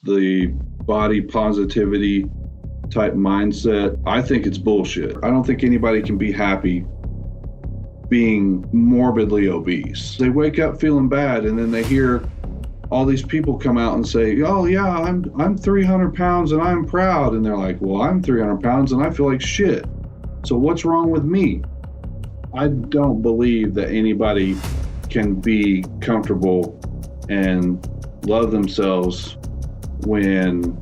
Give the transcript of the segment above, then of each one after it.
the body positivity type mindset, I think it's bullshit. I don't think anybody can be happy being morbidly obese. They wake up feeling bad, and then they hear all these people come out and say, oh yeah, I'm 300 pounds and I'm proud. And they're like, well, I'm 300 pounds and I feel like shit. So what's wrong with me? I don't believe that anybody can be comfortable and love themselves when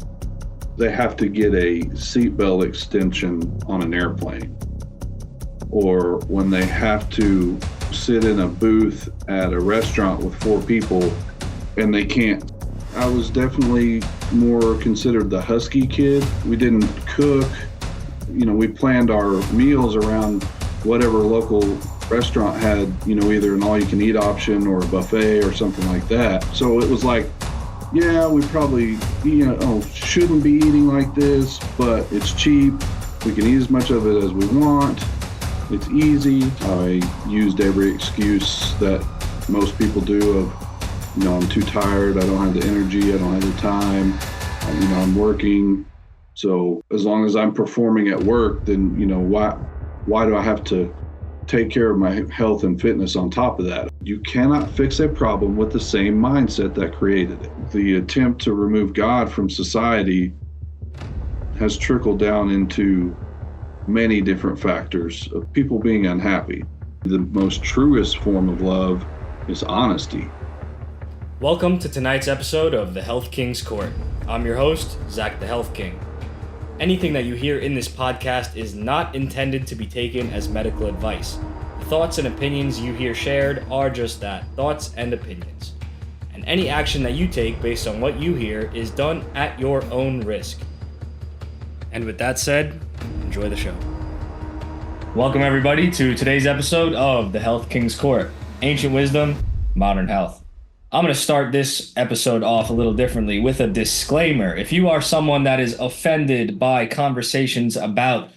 they have to get a seatbelt extension on an airplane, or when they have to sit in a booth at a restaurant with 4 people and they can't. I was definitely more considered the husky kid. We didn't cook. We planned our meals around whatever local restaurant had, either an all-you-can-eat option or a buffet or something like that. So it was like, yeah, we probably, shouldn't be eating like this, but it's cheap. We can eat as much of it as we want. It's easy. I used every excuse that most people do of, I'm too tired, I don't have the energy, I don't have the time, I'm working. So as long as I'm performing at work, then, why do I have to take care of my health and fitness on top of that? You cannot fix a problem with the same mindset that created it. The attempt to remove God from society has trickled down into many different factors of people being unhappy. The most truest form of love is honesty. Welcome to tonight's episode of The Health King's Court. I'm your host, Zach the Health King. Anything that you hear in this podcast is not intended to be taken as medical advice. The thoughts and opinions you hear shared are just that, thoughts and opinions. And any action that you take based on what you hear is done at your own risk. And with that said, enjoy the show. Welcome everybody to today's episode of The Health King's Court. Ancient wisdom, modern health. I'm going to start this episode off a little differently with a disclaimer. If you are someone that is offended by conversations about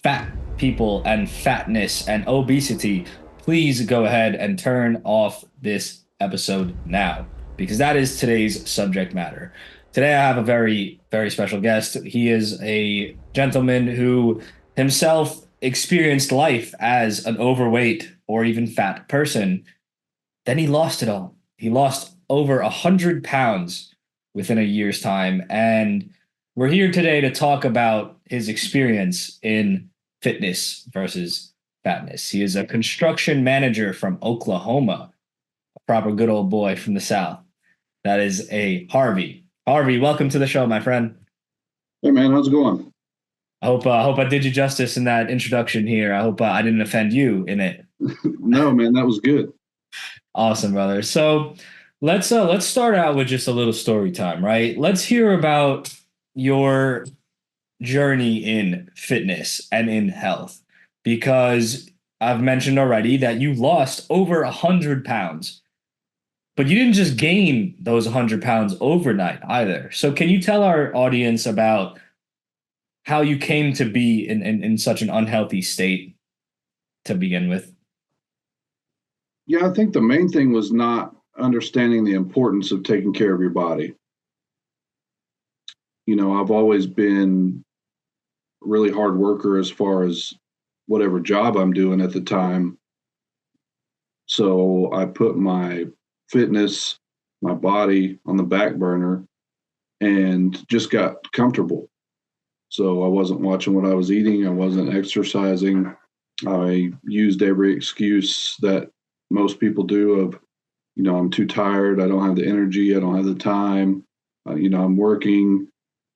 fat people and fatness and obesity, please go ahead and turn off this episode now, because that is today's subject matter. Today I have a very, very special guest. He is a gentleman who himself experienced life as an overweight or even fat person. Then he lost it all. He lost over 100 pounds within a year's time. And we're here today to talk about his experience in fitness versus fatness. He is a construction manager from Oklahoma, a proper good old boy from the South. That is a Harvey. Harvey, welcome to the show, my friend. Hey, man, how's it going? I hope I did you justice in that introduction here. I hope I didn't offend you in it. No, man, that was good. Awesome, brother. So let's start out with just a little story time, right? Let's hear about your journey in fitness and in health, because I've mentioned already that you lost over 100 pounds, but you didn't just gain those 100 pounds overnight either. So can you tell our audience about how you came to be in such an unhealthy state to begin with? Yeah, I think the main thing was not understanding the importance of taking care of your body. I've always been a really hard worker as far as whatever job I'm doing at the time. So I put my fitness, my body on the back burner and just got comfortable. So I wasn't watching what I was eating. I wasn't exercising. I used every excuse that most people do of, I'm too tired, I don't have the energy, I don't have the time, I'm working.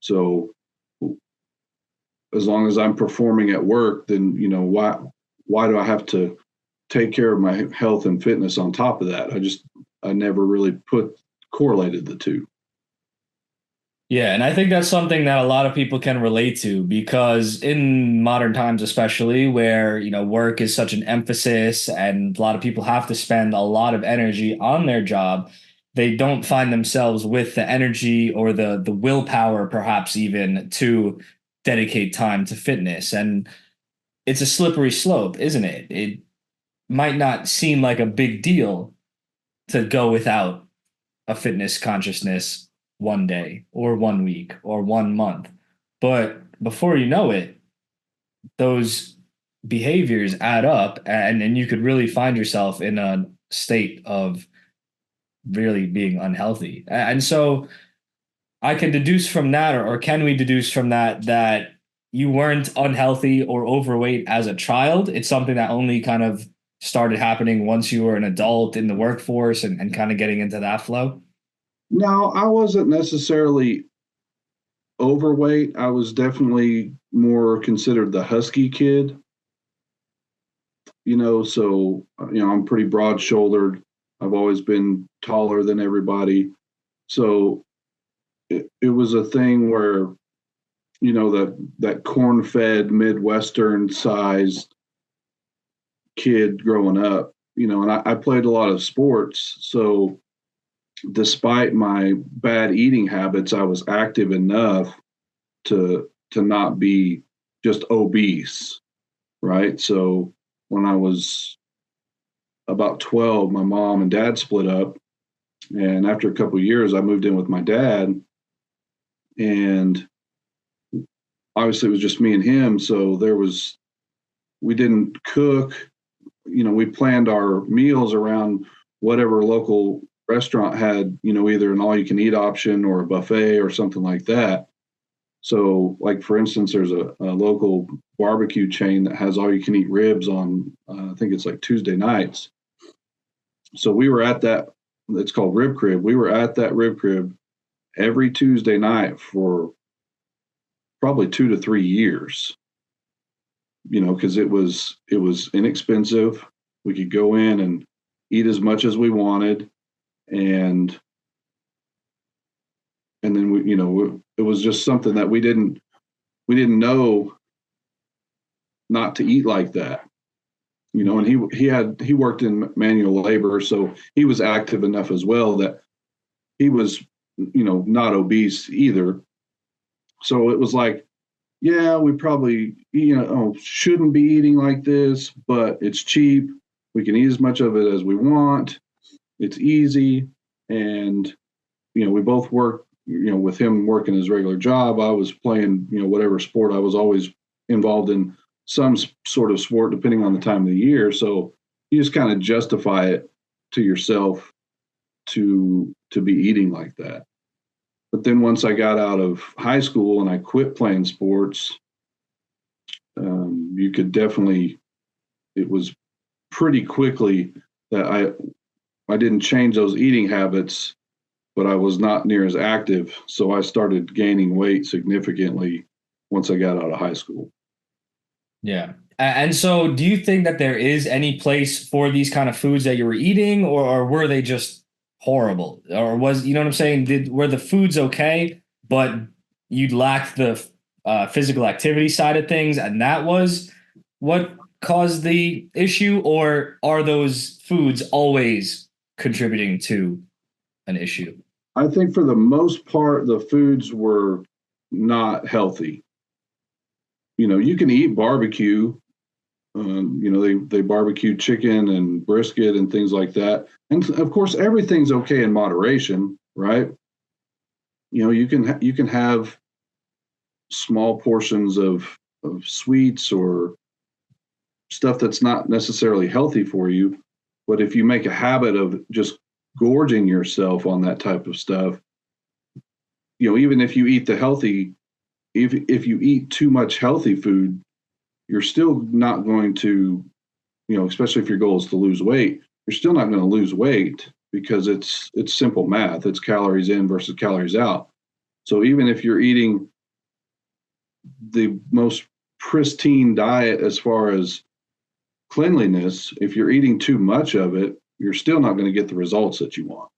So as long as I'm performing at work, then, why do I have to take care of my health and fitness on top of that? I never really correlated the two. Yeah, and I think that's something that a lot of people can relate to, because in modern times, especially where, work is such an emphasis and a lot of people have to spend a lot of energy on their job, they don't find themselves with the energy or the willpower, perhaps even, to dedicate time to fitness. And it's a slippery slope, isn't it? It might not seem like a big deal to go without a fitness consciousness one day or 1 week or 1 month. But before you know it, those behaviors add up and you could really find yourself in a state of really being unhealthy. And so I can deduce from that, or can we deduce from that, that you weren't unhealthy or overweight as a child? It's something that only kind of started happening once you were an adult in the workforce and kind of getting into that flow? No, I wasn't necessarily overweight. I was definitely more considered the husky kid, so, I'm pretty broad shouldered. I've always been taller than everybody. So it was a thing where, that corn fed Midwestern sized kid growing up, and I played a lot of sports. So despite my bad eating habits, I was active enough to not be just obese, right? So when I was about 12, my mom and dad split up, and after a couple of years, I moved in with my dad, and obviously it was just me and him. So we didn't cook. We planned our meals around whatever local restaurant had, either an all-you-can-eat option or a buffet or something like that. So, like for instance, there's a local barbecue chain that has all-you-can-eat ribs on, I think it's like Tuesday nights. So we were at that. It's called Rib Crib. We were at that Rib Crib every Tuesday night for probably 2 to 3 years. Because it was inexpensive. We could go in and eat as much as we wanted, and then it was just something that we didn't know not to eat like that. And he worked in manual labor, so he was active enough as well that he was not obese either. So it was like, yeah, we probably shouldn't be eating like this, but it's cheap. We can eat as much of it as we want. It's easy, and we both work. With him working his regular job, I was playing whatever sport. I was always involved in some sort of sport, depending on the time of the year. So you just kind of justify it to yourself to be eating like that. But then once I got out of high school and I quit playing sports, you could definitely, it was pretty quickly that I didn't change those eating habits, but I was not near as active. So I started gaining weight significantly once I got out of high school. Yeah. And so do you think that there is any place for these kind of foods that you were eating, or were they just horrible? Or was, you know what I'm saying? Were the foods okay, but you lacked the physical activity side of things, and that was what caused the issue? Or are those foods always contributing to an issue? I think for the most part, the foods were not healthy. You can eat barbecue. They barbecue chicken and brisket and things like that. And of course, everything's okay in moderation, right? You can have small portions of sweets or stuff that's not necessarily healthy for you. But if you make a habit of just gorging yourself on that type of stuff, even if you eat the healthy, if you eat too much healthy food, you're still not going to, especially if your goal is to lose weight, you're still not going to lose weight because it's simple math. It's calories in versus calories out. So even if you're eating the most pristine diet as far as cleanliness, if you're eating too much of it, you're still not going to get the results that you want.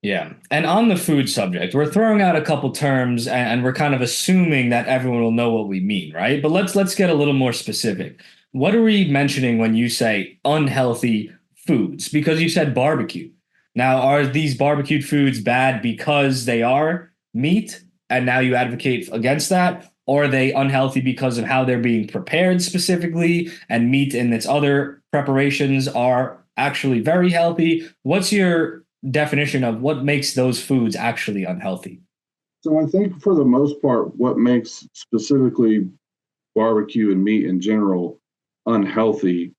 Yeah. And on the food subject, we're throwing out a couple terms and we're kind of assuming that everyone will know what we mean, right? But let's get a little more specific. What are we mentioning when you say unhealthy foods? Because you said barbecue. Now, are these barbecued foods bad because they are meat and now you advocate against that? Or are they unhealthy because of how they're being prepared specifically, and meat and its other preparations are actually very healthy? What's your definition of what makes those foods actually unhealthy. So I think for the most part, what makes specifically barbecue and meat in general unhealthy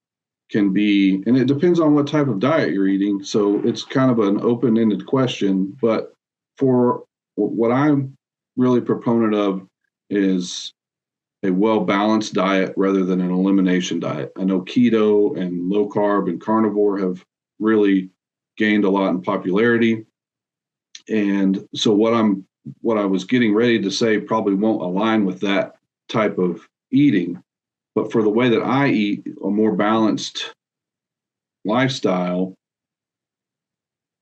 can be, and it depends on what type of diet you're eating. So it's kind of an open-ended question, but for what I'm really proponent of is a well-balanced diet rather than an elimination diet. I know keto and low carb and carnivore have really gained a lot in popularity. And so what I was getting ready to say probably won't align with that type of eating. But for the way that I eat, a more balanced lifestyle,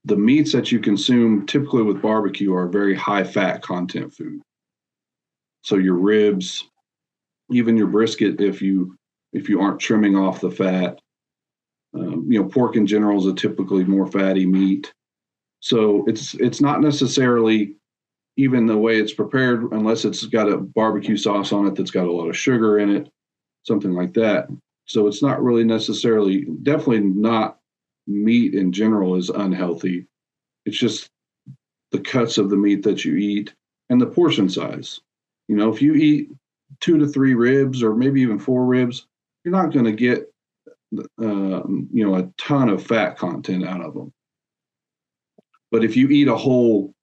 the meats that you consume typically with barbecue are very high fat content food. So your ribs, even your brisket, if you aren't trimming off the fat, pork in general is a typically more fatty meat. So it's not necessarily even the way it's prepared, unless it's got a barbecue sauce on it that's got a lot of sugar in it, something like that. So it's not really necessarily, definitely not meat in general is unhealthy. It's just the cuts of the meat that you eat and the portion size. If you eat 2 to 3 ribs or maybe even 4 ribs, you're not going to get, a ton of fat content out of them. But if you eat a whole,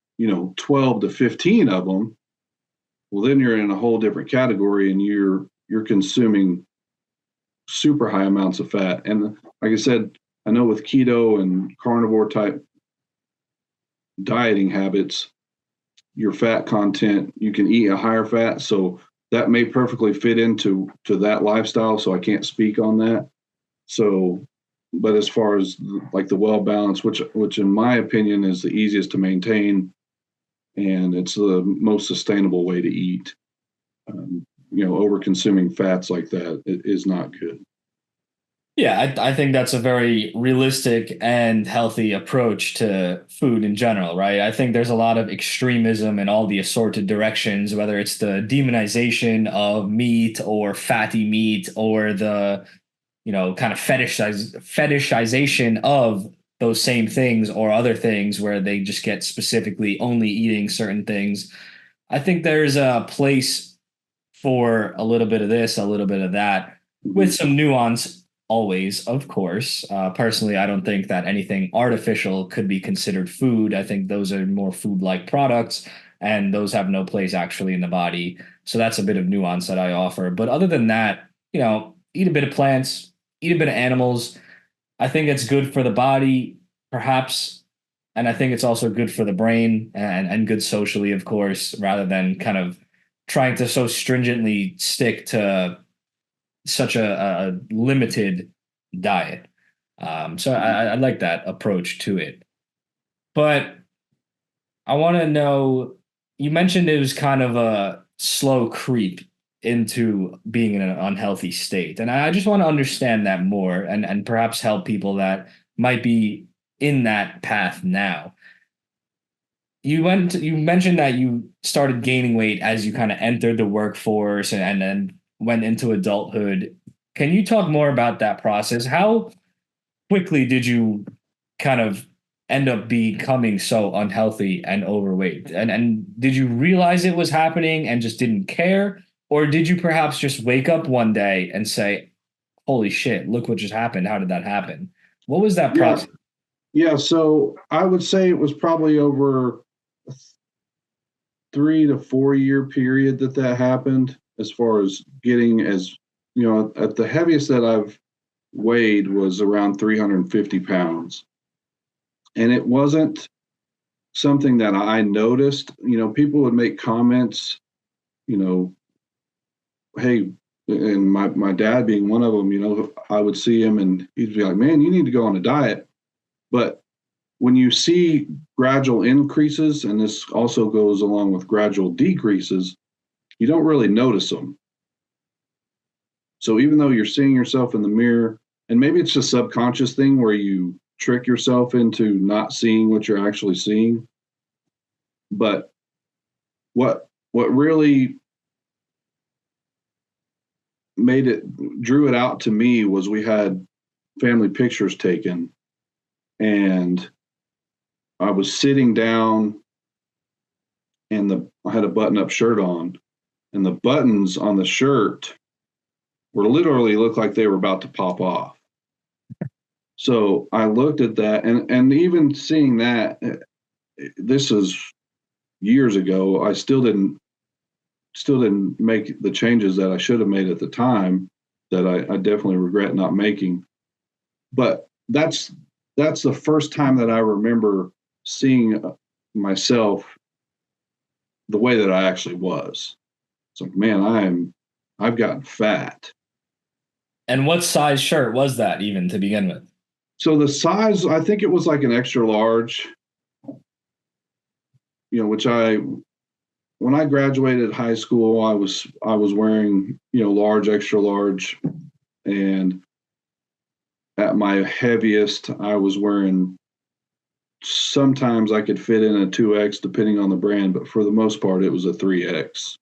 12 to 15 of them, well, then you're in a whole different category and you're consuming super high amounts of fat. And like I said, I know with keto and carnivore type dieting habits, your fat content, you can eat a higher fat. So that may perfectly fit into that lifestyle. So I can't speak on that. So, but as far as like the well balance, which in my opinion is the easiest to maintain, and it's the most sustainable way to eat. Over consuming fats like that is not good. Yeah, I think that's a very realistic and healthy approach to food in general, right? I think there's a lot of extremism in all the assorted directions, whether it's the demonization of meat or fatty meat or the, kind of fetishization of those same things or other things where they just get specifically only eating certain things. I think there's a place for a little bit of this, a little bit of that, with some nuance always, of course. Personally, I don't think that anything artificial could be considered food. I think those are more food-like products, and those have no place actually in the body. So that's a bit of nuance that I offer. But other than that, eat a bit of plants, eat a bit of animals. I think it's good for the body, perhaps. And I think it's also good for the brain and good socially, of course, rather than kind of trying to so stringently stick to such a limited diet. So I like that approach to it. But I want to know, you mentioned it was kind of a slow creep into being in an unhealthy state. And I just want to understand that more and perhaps help people that might be in that path now. You mentioned that you started gaining weight as you kind of entered the workforce and then went into adulthood. Can you talk more about that process? How quickly did you kind of end up becoming so unhealthy and overweight? And did you realize it was happening and just didn't care? Or did you perhaps just wake up one day and say, holy shit, look what just happened. How did that happen? What was that process? Yeah. So I would say it was probably over a 3 to 4 year period that happened, as far as getting at the heaviest that I've weighed was around 350 pounds. And it wasn't something that I noticed. People would make comments, hey, and my dad being one of them, I would see him and he'd be like, man, you need to go on a diet. But when you see gradual increases, and this also goes along with gradual decreases, you don't really notice them. So even though you're seeing yourself in the mirror, and maybe it's a subconscious thing where you trick yourself into not seeing what you're actually seeing, but what really drew it out to me was we had family pictures taken, and I was sitting down and I had a button-up shirt on, and the buttons on the shirt were literally looked like they were about to pop off. So I looked at that, and even seeing that, this is years ago. I still didn't make the changes that I should have made at the time, that I definitely regret not making. But that's the first time that I remember seeing myself the way that I actually was. It's like, man, I've gotten fat. And what size shirt was that even to begin with? So the size, I think it was like an extra large, which when I graduated high school, I was wearing, large, extra large. And at my heaviest, I was wearing, sometimes I could fit in a 2X depending on the brand, but for the most part, it was a 3X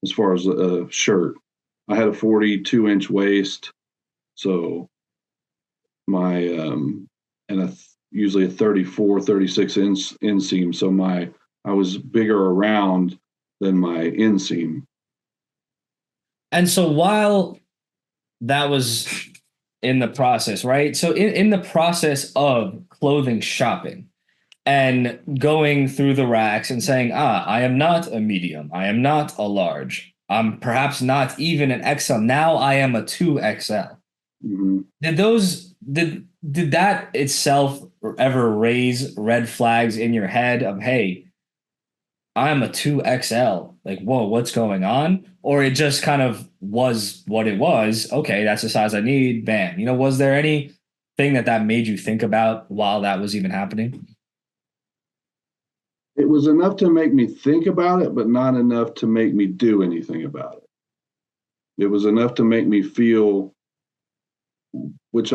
as far as a shirt. I had a 42-inch waist, so my usually a 34, 36 inseam. So I was bigger around than my inseam. And so while that was in the process, right? So in the process of clothing shopping and going through the racks and saying, I am not a medium, I am not a large, I'm perhaps not even an XL. Now I am a 2XL. Mm-hmm. Did that itself ever raise red flags in your head of, hey, I'm a 2XL, like, whoa, what's going on? Or it just kind of was what it was. Okay, that's the size I need. Bam. Was there anything that made you think about while that was even happening? It was enough to make me think about it, but not enough to make me do anything about it. It was enough to make me feel, which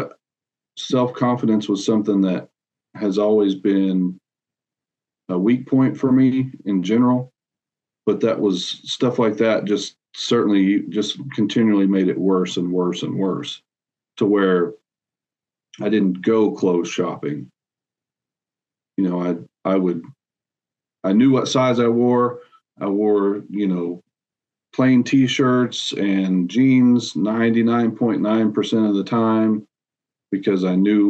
self-confidence was something that has always been a weak point for me in general, but that was stuff like that just certainly just continually made it worse and worse and worse, to where I didn't go clothes shopping. I knew what size I wore. I wore, plain t-shirts and jeans 99.9% of the time, because I knew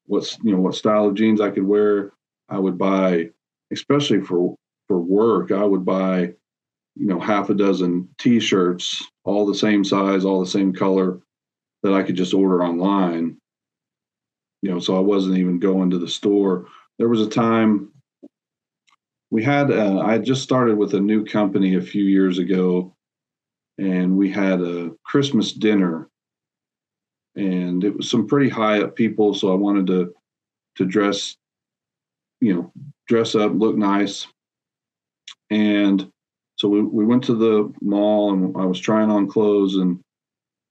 what style of jeans I could wear. I would buy, especially for work, I would buy, half a dozen t-shirts, all the same size, all the same color, that I could just order online. So I wasn't even going to the store. There was a time I had just started with a new company a few years ago, and we had a Christmas dinner, and it was some pretty high up people. So I wanted to dress up, look nice. And so we went to the mall, and I was trying on clothes, and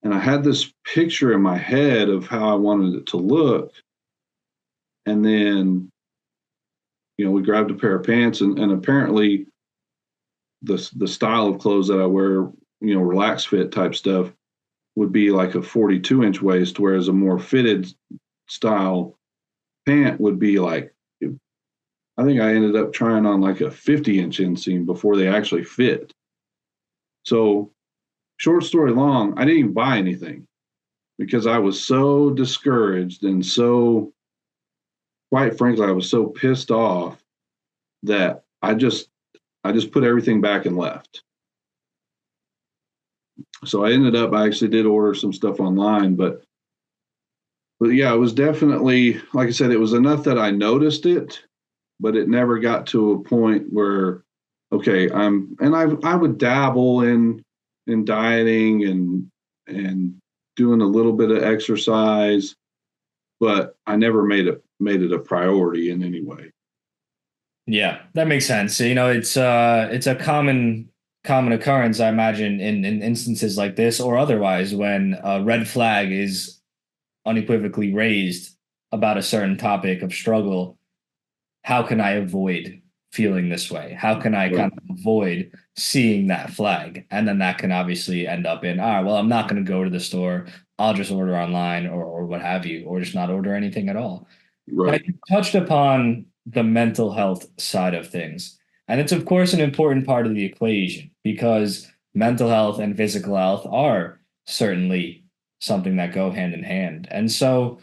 I had this picture in my head of how I wanted it to look. And then, we grabbed a pair of pants, and apparently the style of clothes that I wear, relaxed fit type stuff, would be like a 42-inch waist, whereas a more fitted style pant would be like, I think I ended up trying on like a 50-inch inseam before they actually fit. So short story long, I didn't even buy anything because I was so discouraged, and so, quite frankly, I was so pissed off that I just put everything back and left. So I actually did order some stuff online, but yeah, it was definitely, like I said, it was enough that I noticed it, but it never got to a point where, okay, I would dabble in dieting and doing a little bit of exercise, but I never made it a priority in any way. Yeah, that makes sense. It's a common occurrence, I imagine, in instances like this or otherwise, when a red flag is unequivocally raised about a certain topic of struggle. How can I avoid feeling this way? How can I kind of avoid seeing that flag? And then that can obviously end up in, all right, well, I'm not going to go to the store. I'll just order online or what have you, or just not order anything at all. Right. Now, you touched upon the mental health side of things. And it's, of course, an important part of the equation because mental health and physical health are certainly something that go hand in hand. And so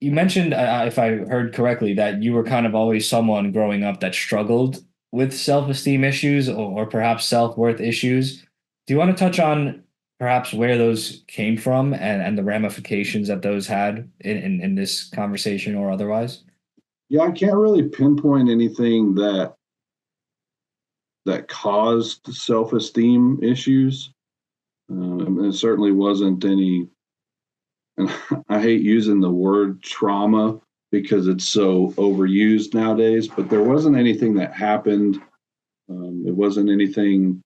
you mentioned, if I heard correctly, that you were kind of always someone growing up that struggled with self-esteem issues or perhaps self-worth issues. Do you want to touch on perhaps where those came from and the ramifications that those had in this conversation or otherwise? Yeah, I can't really pinpoint anything that caused self-esteem issues. It certainly wasn't any, and I hate using the word trauma because it's so overused nowadays, but there wasn't anything that happened. It wasn't anything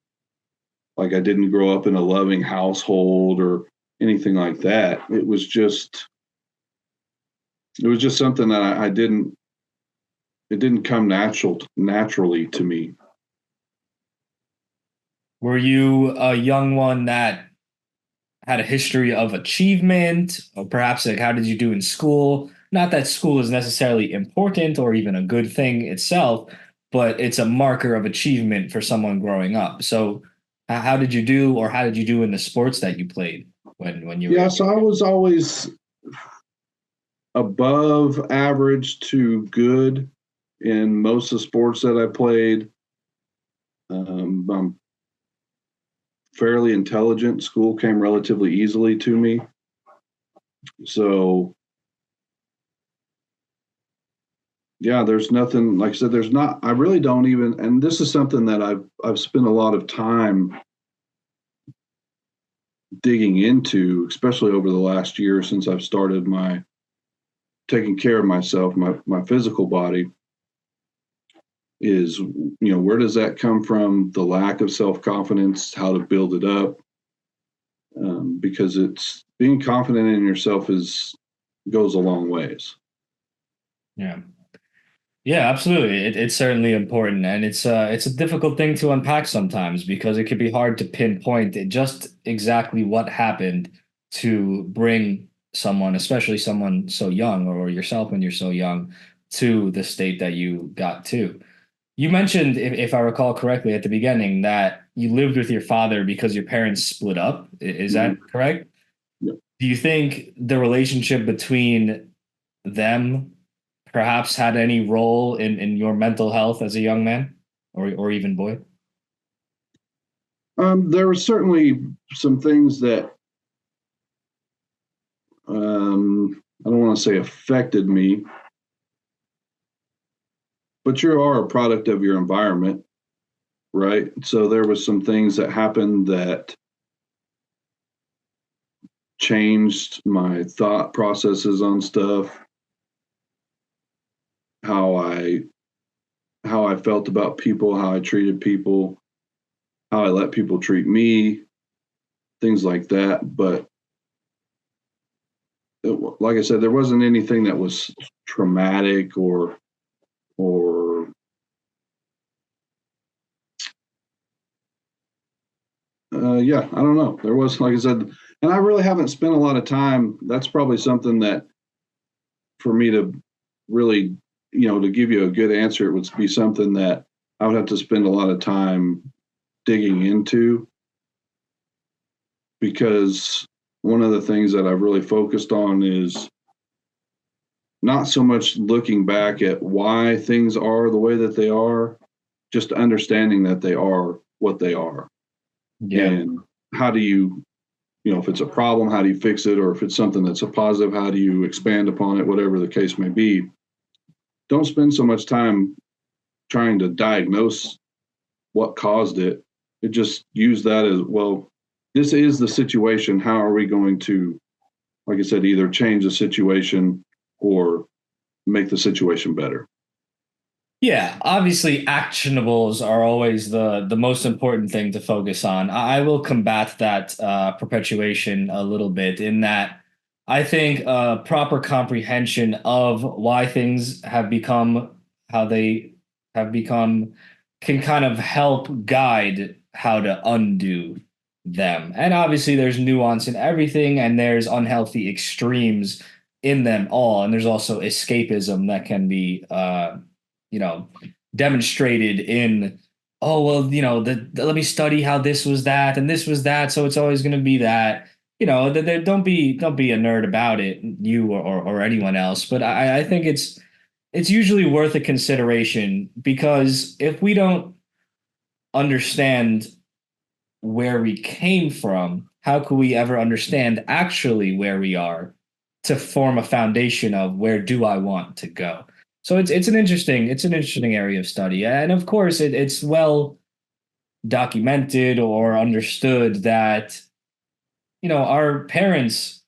like I didn't grow up in a loving household or anything like that. It was just something that I didn't, it didn't come naturally to me. Were you a young one that had a history of achievement, or perhaps like how did you do in school? Not that school is necessarily important or even a good thing itself, but it's a marker of achievement for someone growing up. So, how did you do, or how did you do in the sports that you played when you were Yeah, young? so I was always above average to good in most of the sports that I played. I'm fairly intelligent. School came relatively easily to me. So, yeah, there's nothing, like I said, there's not, I really don't even, and this is something that I've spent a lot of time digging into, especially over the last year since I've started my taking care of myself, my physical body is, where does that come from? The lack of self-confidence, how to build it up. Because it's being confident in yourself goes a long ways. Yeah. Yeah, absolutely. It's certainly important, and it's a difficult thing to unpack sometimes because it can be hard to pinpoint just exactly what happened to bring someone, especially someone so young, or yourself when you're so young, to the state that you got to. You mentioned, if I recall correctly at the beginning, that you lived with your father because your parents split up. Is that Mhm. correct? Yeah. Do you think the relationship between them perhaps had any role in your mental health as a young man or even boy? There were certainly some things that I don't want to say affected me, but you are a product of your environment, right? So there was some things that happened that changed my thought processes on stuff, how I how I felt about people, how I treated people, how I let people treat me, things like that. But like I said, there wasn't anything that was traumatic or yeah, I don't know. There was, like I said, and I really haven't spent a lot of time. That's probably something that for me to really, to give you a good answer, it would be something that I would have to spend a lot of time digging into because one of the things that I've really focused on is not so much looking back at why things are the way that they are, just understanding that they are what they are. Yeah. And how do you, if it's a problem, how do you fix it? Or if it's something that's a positive, how do you expand upon it, whatever the case may be? Don't spend so much time trying to diagnose what caused it. It just use that as, well, this is the situation. How are we going to, like I said, either change the situation or make the situation better? Yeah, obviously actionables are always the most important thing to focus on. I will combat that perpetuation a little bit in that I think proper comprehension of why things have become how they have become can kind of help guide how to undo them. And obviously there's nuance in everything and there's unhealthy extremes in them all. And there's also escapism that can be, demonstrated in, oh, well, let me study how this was that and this was that. So it's always going to be that, don't be a nerd about it, you or anyone else. But I think it's usually worth a consideration, because if we don't understand where we came from, how could we ever understand actually where we are to form a foundation of where do I want to go? So it's an interesting area of study, and of course it's well documented or understood that our parents'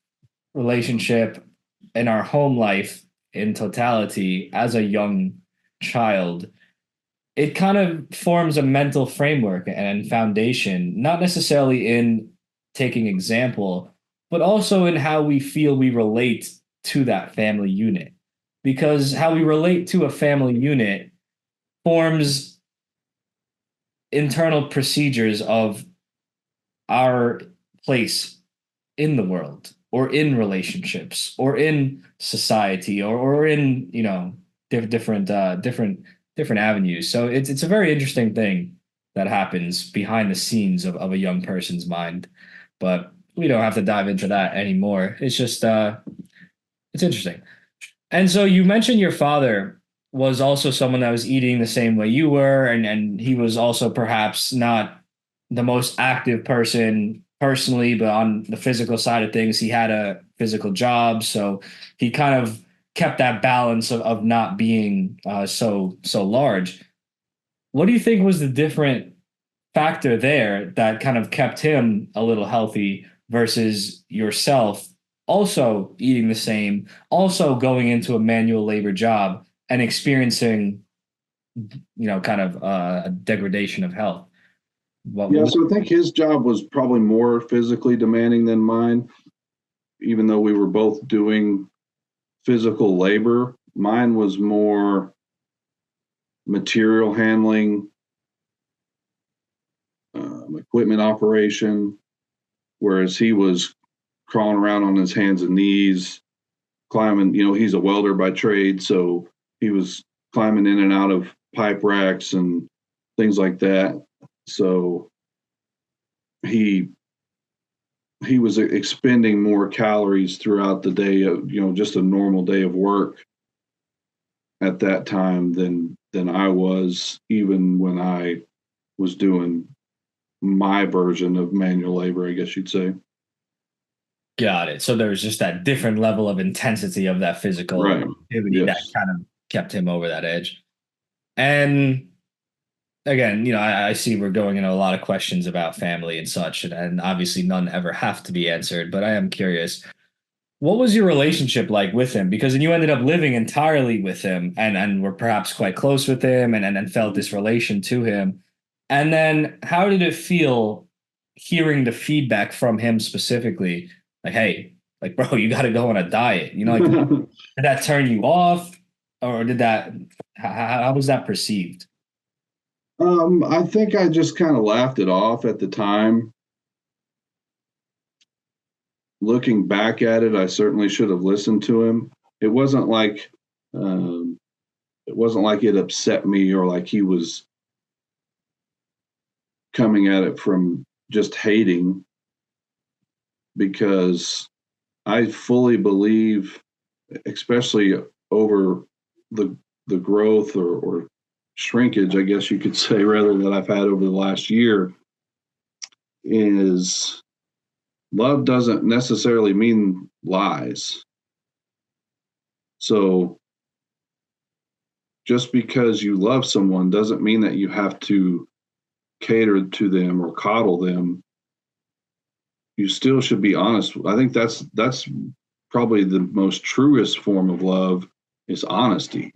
relationship and our home life in totality as a young child, it kind of forms a mental framework and foundation, not necessarily in taking example, but also in how we feel we relate to that family unit. Because how we relate to a family unit forms internal procedures of our place in the world or in relationships or in society or in, different avenues. So it's a very interesting thing that happens behind the scenes of a young person's mind. But we don't have to dive into that anymore. It's just it's interesting. And so you mentioned your father was also someone that was eating the same way you were, and he was also perhaps not the most active person personally, but on the physical side of things, he had a physical job, so he kind of kept that balance of not being so large. What do you think was the different factor there that kind of kept him a little healthy versus yourself also eating the same, also going into a manual labor job and experiencing, kind of a degradation of health? Yeah, so I think his job was probably more physically demanding than mine, even though we were both doing physical labor. Mine was more material handling, equipment operation, whereas he was crawling around on his hands and knees, climbing. He's a welder by trade, so he was climbing in and out of pipe racks and things like that. So he was expending more calories throughout the day of, just a normal day of work at that time than I was, even when I was doing my version of manual labor, I guess you'd say. Got it. So there was just that different level of intensity of that physical Right. activity that Yes. kind of kept him over that edge. And again, I see we're going into a lot of questions about family and such, and obviously none ever have to be answered, but I am curious. What was your relationship like with him? Because you ended up living entirely with him and were perhaps quite close with him and felt this relation to him. And then how did it feel hearing the feedback from him specifically? Like, hey, like, bro, you got to go on a diet. Like, did that turn you off, or how was that perceived? I think I just kind of laughed it off at the time. Looking back at it, I certainly should have listened to him. It wasn't like um, it upset me, or like he was coming at it from just hating, because I fully believe, especially over the growth or shrinkage, I guess you could say, rather, that I've had over the last year, is love doesn't necessarily mean lies. So just because you love someone doesn't mean that you have to cater to them or coddle them. You still should be honest. I think that's probably the most truest form of love, is honesty.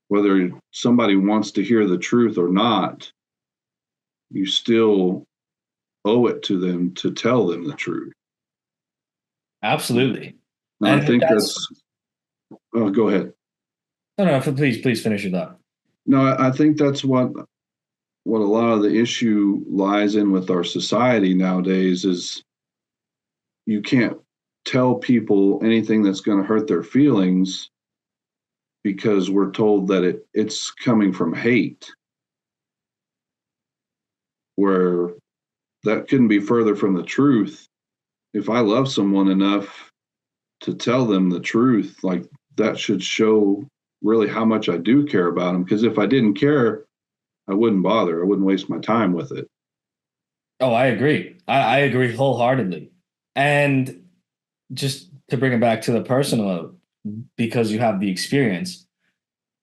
Whether somebody wants to hear the truth or not, you still owe it to them to tell them the truth. Absolutely. And I think that's. Oh, go ahead. No, please finish your thought. No, I think that's what a lot of the issue lies in with our society nowadays, is you can't tell people anything that's going to hurt their feelings because we're told that it's coming from hate, where that couldn't be further from the truth. If I love someone enough to tell them the truth, like, that should show really how much I do care about them. Because if I didn't care, I wouldn't bother. I wouldn't waste my time with it. Oh, I agree. I agree wholeheartedly. And just to bring it back to the personal, because you have the experience,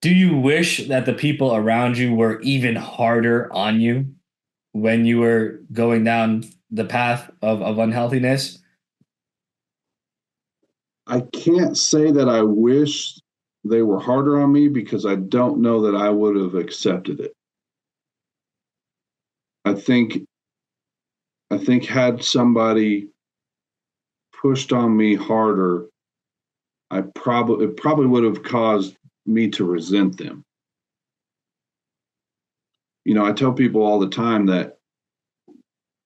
do you wish that the people around you were even harder on you when you were going down the path of unhealthiness? I can't say that I wish they were harder on me because I don't know that I would have accepted it. I think had somebody pushed on me harder, it probably would have caused me to resent them. I tell people all the time that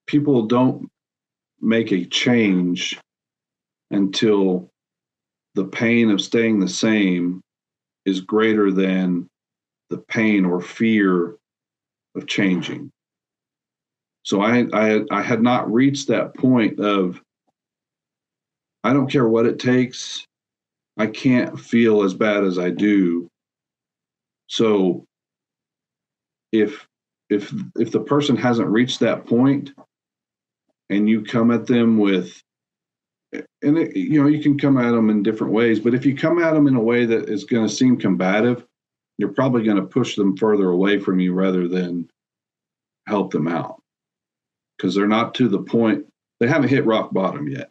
people don't make a change until the pain of staying the same is greater than the pain or fear of changing. So I had not reached that point of, I don't care what it takes. I can't feel as bad as I do. So if the person hasn't reached that point and you come at them with, and you can come at them in different ways, but if you come at them in a way that is going to seem combative, you're probably going to push them further away from you rather than help them out, because they're not to the point, they haven't hit rock bottom yet.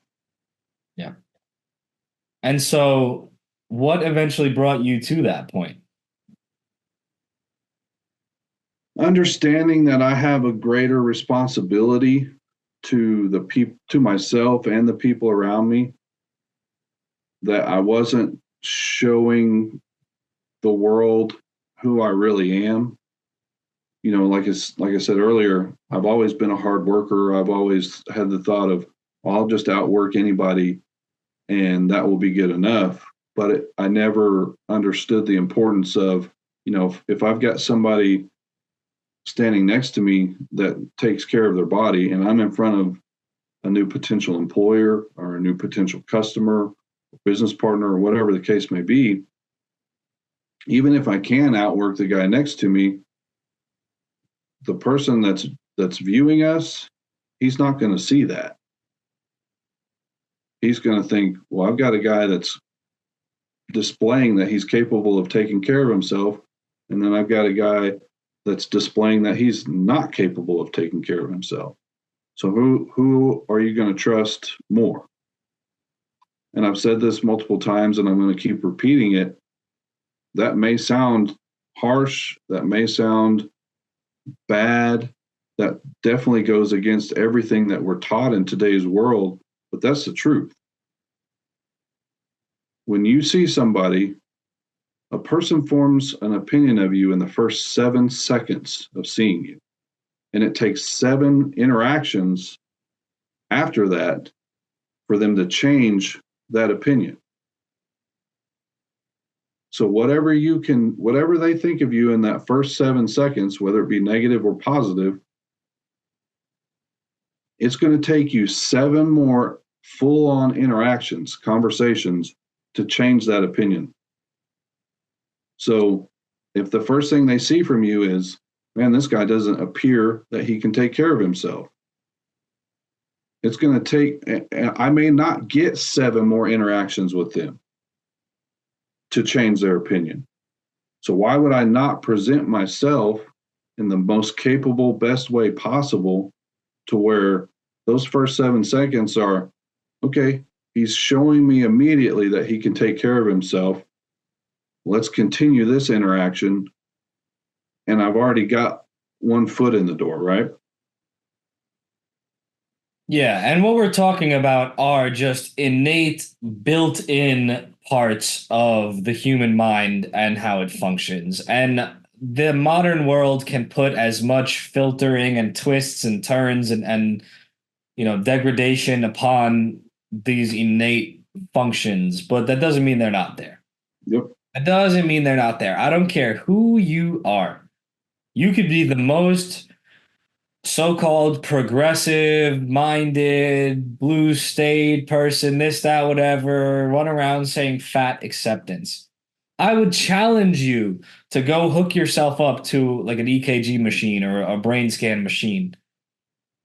Yeah. And so what eventually brought you to that point? Understanding that I have a greater responsibility to to myself and the people around me, that I wasn't showing the world who I really am. Like I said earlier, I've always been a hard worker. I've always had the thought of, well, I'll just outwork anybody and that will be good enough. But I never understood the importance of, if I've got somebody standing next to me that takes care of their body, and I'm in front of a new potential employer or a new potential customer, business partner, or whatever the case may be, even if I can outwork the guy next to me, the person that's viewing us, he's not going to see that. He's going to think, well, I've got a guy that's displaying that he's capable of taking care of himself, and then I've got a guy that's displaying that he's not capable of taking care of himself. So who are you going to trust more? And I've said this multiple times, and I'm going to keep repeating it. That may sound harsh. That may sound bad. That definitely goes against everything that we're taught in today's world, but that's the truth. When you see somebody, a person forms an opinion of you in the first 7 seconds of seeing you. And it takes 7 interactions after that for them to change that opinion. So whatever they think of you in that first 7 seconds, whether it be negative or positive, it's going to take you 7 more full-on interactions, conversations, to change that opinion. So if the first thing they see from you is, man, this guy doesn't appear that he can take care of himself, it's going to take, I may not get 7 more interactions with them to change their opinion. So why would I not present myself in the most capable, best way possible, to where those first 7 seconds are, okay, he's showing me immediately that he can take care of himself. Let's continue this interaction. And I've already got 1 foot in the door, right? Yeah, and what we're talking about are just innate, built-in parts of the human mind and how it functions. And the modern world can put as much filtering and twists and turns and degradation upon these innate functions, but that doesn't mean they're not there. Yep. It doesn't mean they're not there. I don't care who you are. You could be the most so-called progressive minded blue state person, this, that, whatever, run around saying fat acceptance. I would challenge you to go hook yourself up to like an EKG machine or a brain scan machine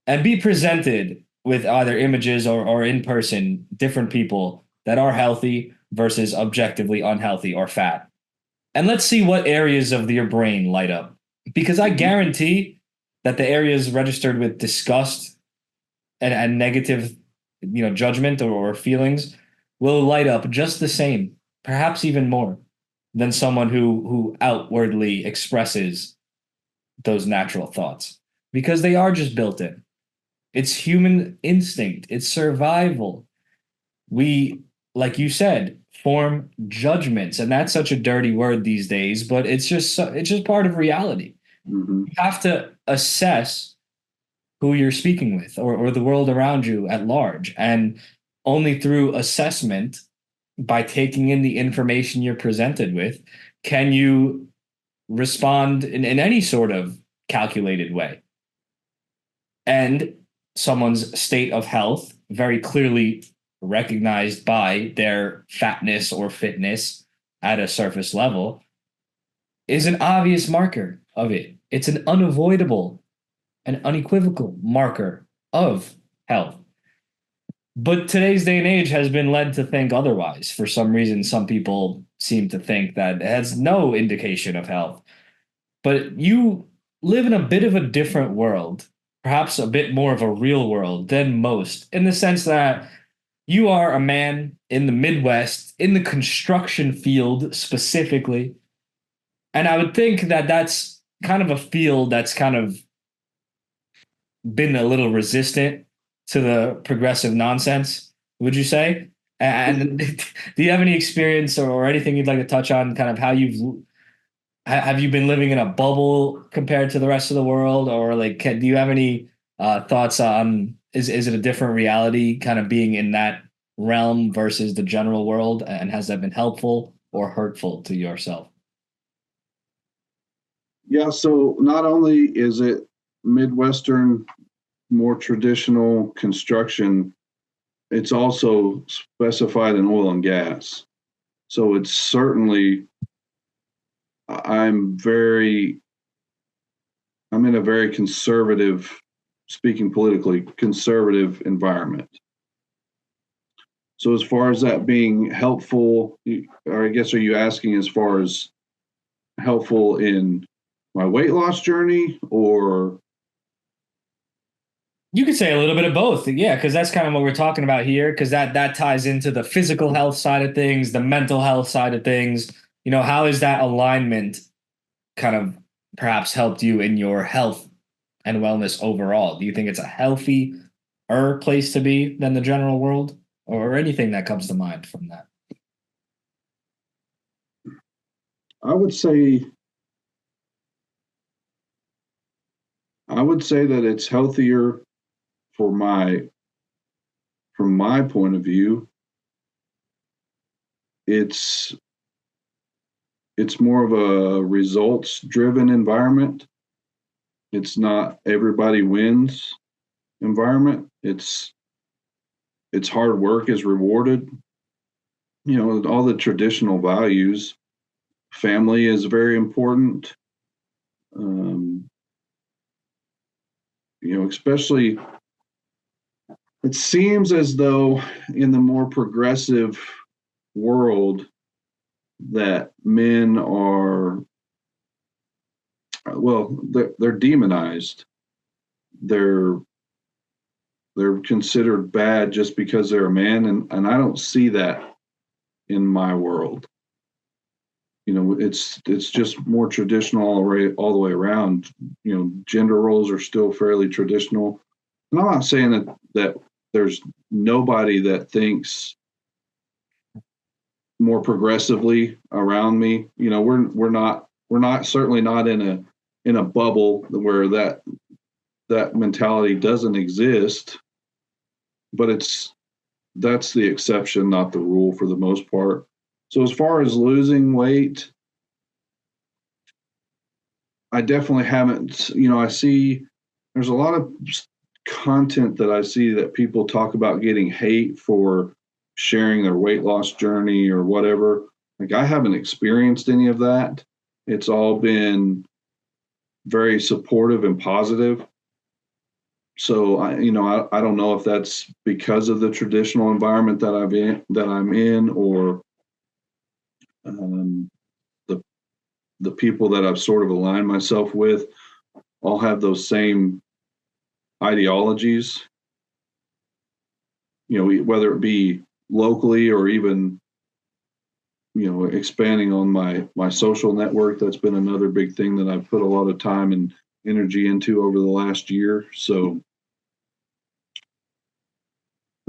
and be presented with either images or in person different people that are healthy versus objectively unhealthy or fat. And let's see what areas of your brain light up. Because I guarantee that the areas registered with disgust and negative, judgment or feelings will light up just the same, perhaps even more than someone who outwardly expresses those natural thoughts because they are just built in. It's human instinct. It's survival. We, like you said, form judgments, and that's such a dirty word these days, but it's just part of reality. Mm-hmm. You have to assess who you're speaking with or the world around you at large. And only through assessment, by taking in the information you're presented with, can you respond in any sort of calculated way. And someone's state of health, very clearly recognized by their fatness or fitness at a surface level, is an obvious marker of it. It's an unavoidable and unequivocal marker of health. But today's day and age has been led to think otherwise. For some reason, some people seem to think that it has no indication of health. But you live in a bit of a different world, perhaps a bit more of a real world than most, in the sense that you are a man in the Midwest, in the construction field specifically. And I would think that that's kind of a field that's kind of been a little resistant to the progressive nonsense, would you say? And do you have any experience or anything you'd like to touch on kind of how have you been living in a bubble compared to the rest of the world? Or like, do you have any thoughts on, is it a different reality kind of being in that realm versus the general world? And has that been helpful or hurtful to yourself? Yeah, so not only is it Midwestern, more traditional construction, it's also specified in oil and gas. So it's certainly, I'm in a very conservative, speaking politically, conservative environment. So as far as that being helpful, or I guess, are you asking as far as helpful in my weight loss journey, or? You could say a little bit of both. Yeah, because that's kind of what we're talking about here, because that ties into the physical health side of things, the mental health side of things. How is that alignment kind of perhaps helped you in your health and wellness overall? Do you think it's a healthier place to be than the general world, or anything that comes to mind from that? I would say that it's healthier from my point of view. It's more of a results driven environment. It's not everybody wins environment. It's hard work is rewarded. All the traditional values. Family is very important. Especially, it seems as though in the more progressive world that men are, well, they're demonized. They're considered bad just because they're a man, and I don't see that in my world. It's just more traditional all the way around. Gender roles are still fairly traditional. And I'm not saying that there's nobody that thinks more progressively around me. We're not certainly not in a bubble where that mentality doesn't exist, but it's that's the exception, not the rule for the most part. So as far as losing weight, I definitely haven't, I see there's a lot of content that I see that people talk about getting hate for sharing their weight loss journey or whatever. Like, I haven't experienced any of that. It's all been very supportive and positive. So I don't know if that's because of the traditional environment that I'm in, or the the people that I've sort of aligned myself with all have those same ideologies. Whether it be locally or even expanding on my social network. That's been another big thing that I've put a lot of time and energy into over the last year. So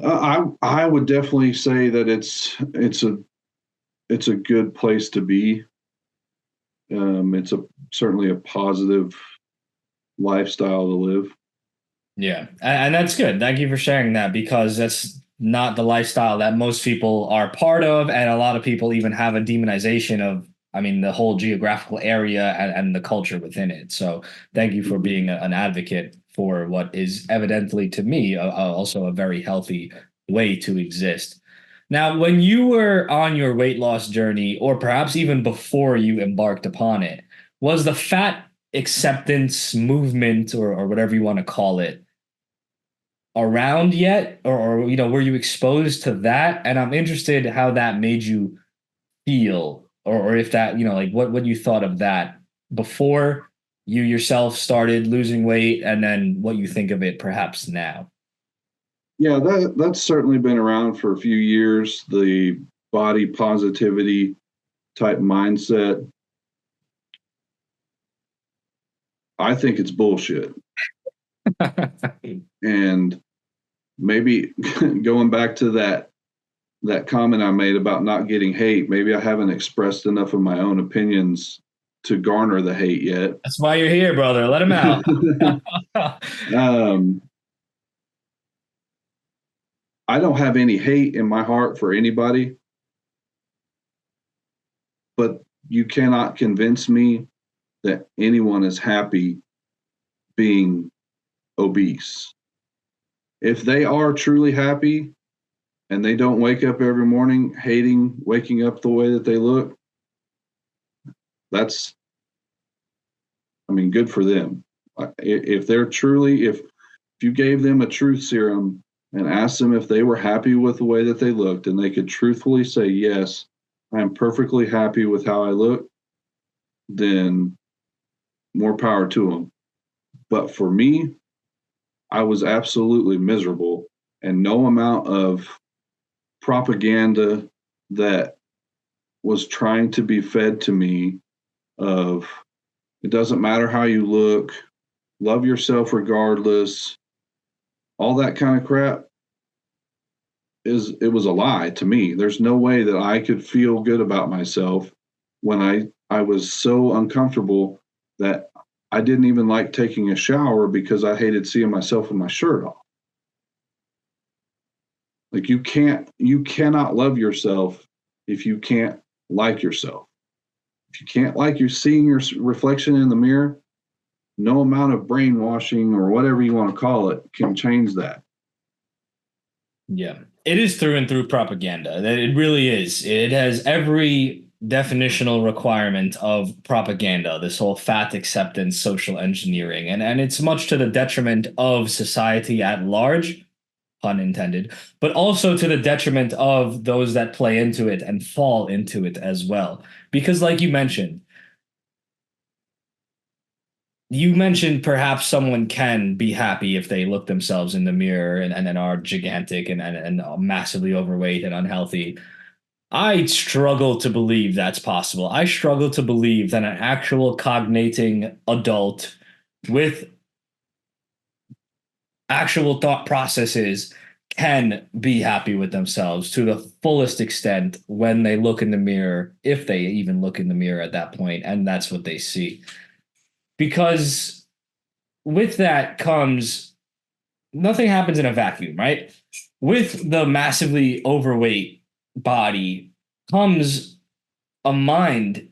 I would definitely say that it's a good place to be. It's certainly a positive lifestyle to live. Yeah, and that's good. Thank you for sharing that, because that's not the lifestyle that most people are part of, and a lot of people even have a demonization of, I mean, the whole geographical area and the culture within it. So thank you for being an advocate for what is evidently to me also a very healthy way to exist. Now, when you were on your weight loss journey, or perhaps even before you embarked upon it, was the fat acceptance movement, or whatever you want to call it, around yet, or were you exposed to that? And I'm interested how that made you feel, or if that, like what you thought of that before you yourself started losing weight, and then what you think of it perhaps now. Yeah, that's certainly been around for a few years. The body positivity type mindset. I think it's bullshit. And maybe going back to that comment I made about not getting hate, maybe I haven't expressed enough of my own opinions to garner the hate yet. That's why you're here, brother. Let him out. I don't have any hate in my heart for anybody, but you cannot convince me that anyone is happy being obese. If they are truly happy and they don't wake up every morning hating waking up the way that they look, that's, good for them. If they're truly, if you gave them a truth serum and asked them if they were happy with the way that they looked, and they could truthfully say, yes, I'm perfectly happy with how I look, then more power to them. But for me, I was absolutely miserable, and no amount of propaganda that was trying to be fed to me of, it doesn't matter how you look, love yourself regardless, all that kind of crap, it was a lie to me. There's no way that I could feel good about myself when I was so uncomfortable that I didn't even like taking a shower because I hated seeing myself with my shirt off. Like, you cannot love yourself if you can't like yourself. If you can't like you seeing your reflection in the mirror, no amount of brainwashing or whatever you want to call it can change that. Yeah, it is through and through propaganda. It really is. It has every definitional requirement of propaganda, this whole fat acceptance, social engineering. And it's much to the detriment of society at large, pun intended, but also to the detriment of those that play into it and fall into it as well. Because like you mentioned perhaps someone can be happy if they look themselves in the mirror and then are gigantic and massively overweight and unhealthy. I struggle to believe that's possible. I struggle to believe that an actual cognating adult with actual thought processes can be happy with themselves to the fullest extent when they look in the mirror, if they even look in the mirror at that point, and that's what they see. Because with that comes nothing happens in a vacuum, right? With the massively overweight body comes a mind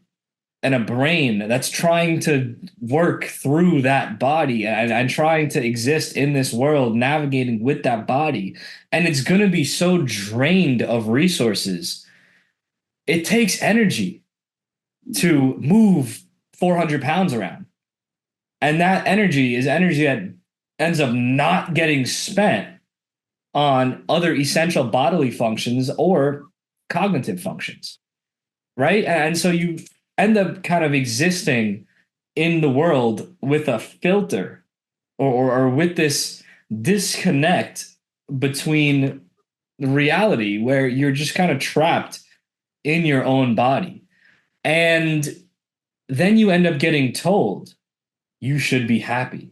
and a brain that's trying to work through that body and trying to exist in this world, navigating with that body. And it's going to be so drained of resources. It takes energy to move 400 pounds around. And that energy is energy that ends up not getting spent on other essential bodily functions or cognitive functions, right? And so you end up kind of existing in the world with a filter or with this disconnect between reality where you're just kind of trapped in your own body. And then you end up getting told you should be happy.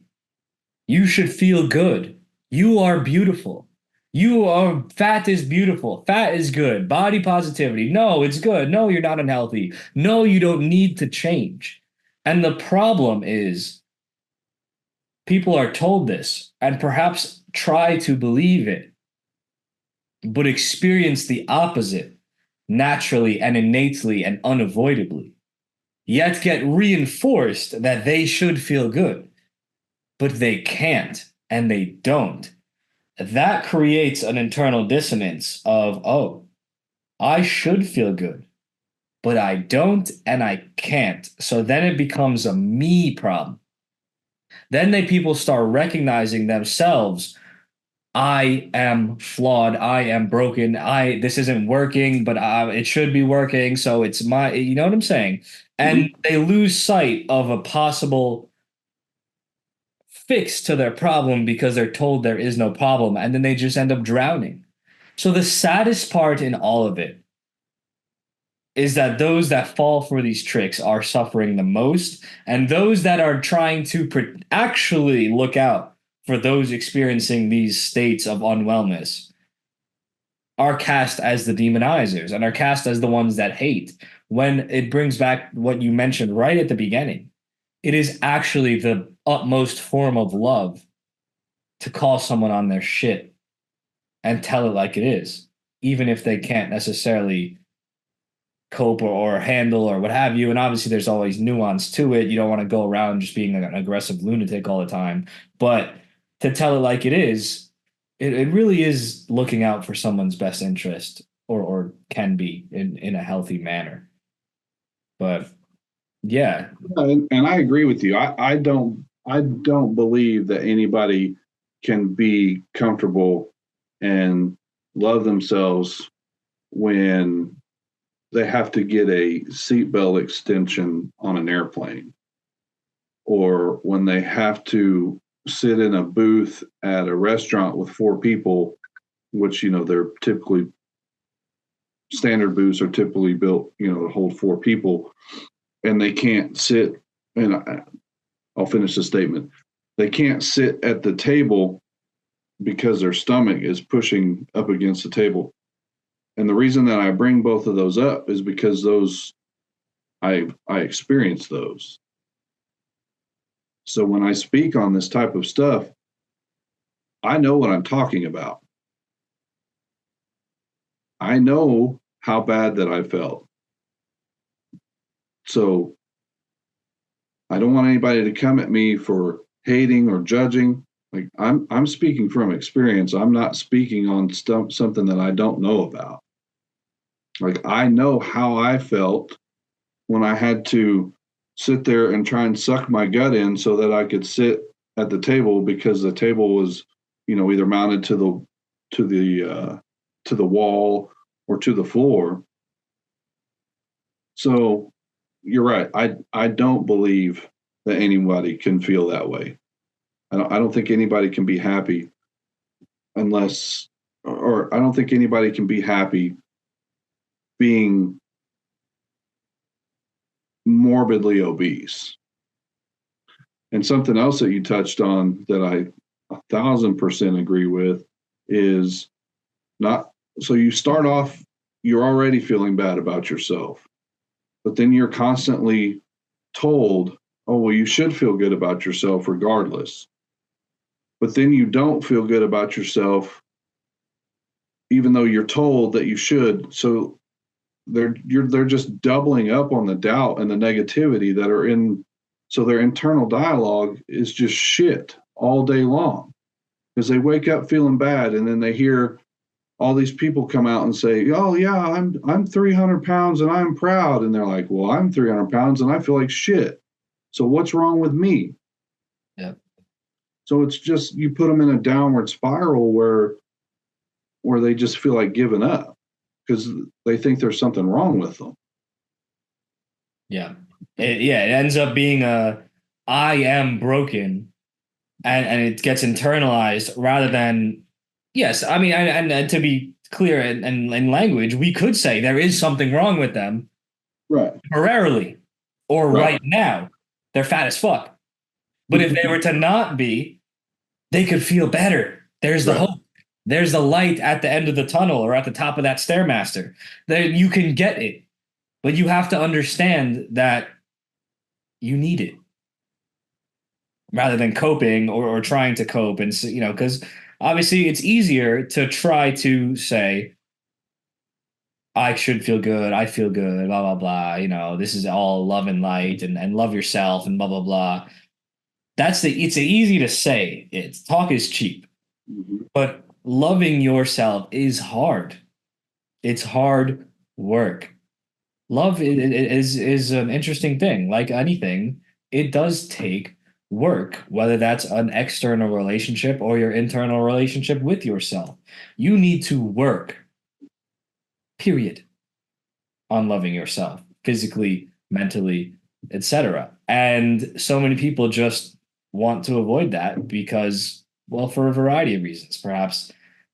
You should feel good. You are beautiful. You are fat is beautiful. Fat is good. Body positivity. No, it's good. No, you're not unhealthy. No, you don't need to change. And the problem is people are told this and perhaps try to believe it, but experience the opposite naturally and innately and unavoidably, yet get reinforced that they should feel good, but they can't and they don't. That creates an internal dissonance of, oh, I should feel good, but I don't and I can't. So then it becomes a me problem. Then people start recognizing themselves. I am flawed. I am broken. This isn't working, but it should be working. So it's my, you know what I'm saying? And they lose sight of a possible fix to their problem because they're told there is no problem, and then they just end up drowning. So the saddest part in all of it is that those that fall for these tricks are suffering the most, and those that are trying to actually look out for those experiencing these states of unwellness are cast as the demonizers and are cast as the ones that hate, when it brings back what you mentioned right at the beginning. It is actually the utmost form of love to call someone on their shit and tell it like it is, even if they can't necessarily cope or handle or what have you. And obviously there's always nuance to it. You don't want to go around just being an aggressive lunatic all the time. But to tell it like it is, it really is looking out for someone's best interest, or can be in a healthy manner. But yeah. And I agree with you. I don't believe that anybody can be comfortable and love themselves when they have to get a seatbelt extension on an airplane, or when they have to sit in a booth at a restaurant with four people, which, they're typically standard booths are typically built, to hold four people, and they can't sit. And I'll finish the statement. They can't sit at the table because their stomach is pushing up against the table. And the reason that I bring both of those up is because I experienced those. So when I speak on this type of stuff, I know what I'm talking about. I know how bad that I felt. So I don't want anybody to come at me for hating or judging. Like I'm speaking from experience. I'm not speaking on something that I don't know about. Like, I know how I felt when I had to sit there and try and suck my gut in so that I could sit at the table, because the table was, either mounted to the wall or to the floor. So you're right. I don't believe that anybody can feel that way. I don't think anybody can be happy unless, or I don't think anybody can be happy being morbidly obese. And something else that you touched on that I 1,000% agree with is not, so you start off, you're already feeling bad about yourself, but then you're constantly told, oh, well, you should feel good about yourself regardless. but then you don't feel good about yourself, even though you're told that you should. So they're just doubling up on the doubt and the negativity that are in. So their internal dialogue is just shit all day long, because they wake up feeling bad, and then they hear all these people come out and say, "Oh yeah, I'm 300 pounds and I'm proud," and they're like, "Well, I'm 300 pounds and I feel like shit. So what's wrong with me?" Yeah. So it's just, you put them in a downward spiral where they just feel like giving up because they think there's something wrong with them. Yeah. It ends up being I am broken, and it gets internalized rather than, yes, I mean, and to be clear in language, we could say there is something wrong with them Right. temporarily or Right. right now. They're fat as fuck. But if they were to not be, they could feel better. There's the Right. hope. There's the light at the end of the tunnel or at the top of that stairmaster. There, you can get it, but you have to understand that you need it rather than coping or trying to cope. And, because obviously it's easier to try to say, I should feel good. I feel good, blah, blah, blah. This is all love and light and love yourself and blah, blah, blah. It's easy to say. Talk is cheap, Mhm. but loving yourself is hard. It's hard work. Love is an interesting thing. Like anything, it does take work, whether that's an external relationship or your internal relationship with yourself. You need to work, period, on loving yourself physically, mentally, etc. And so many people just want to avoid that because, well, for a variety of reasons. Perhaps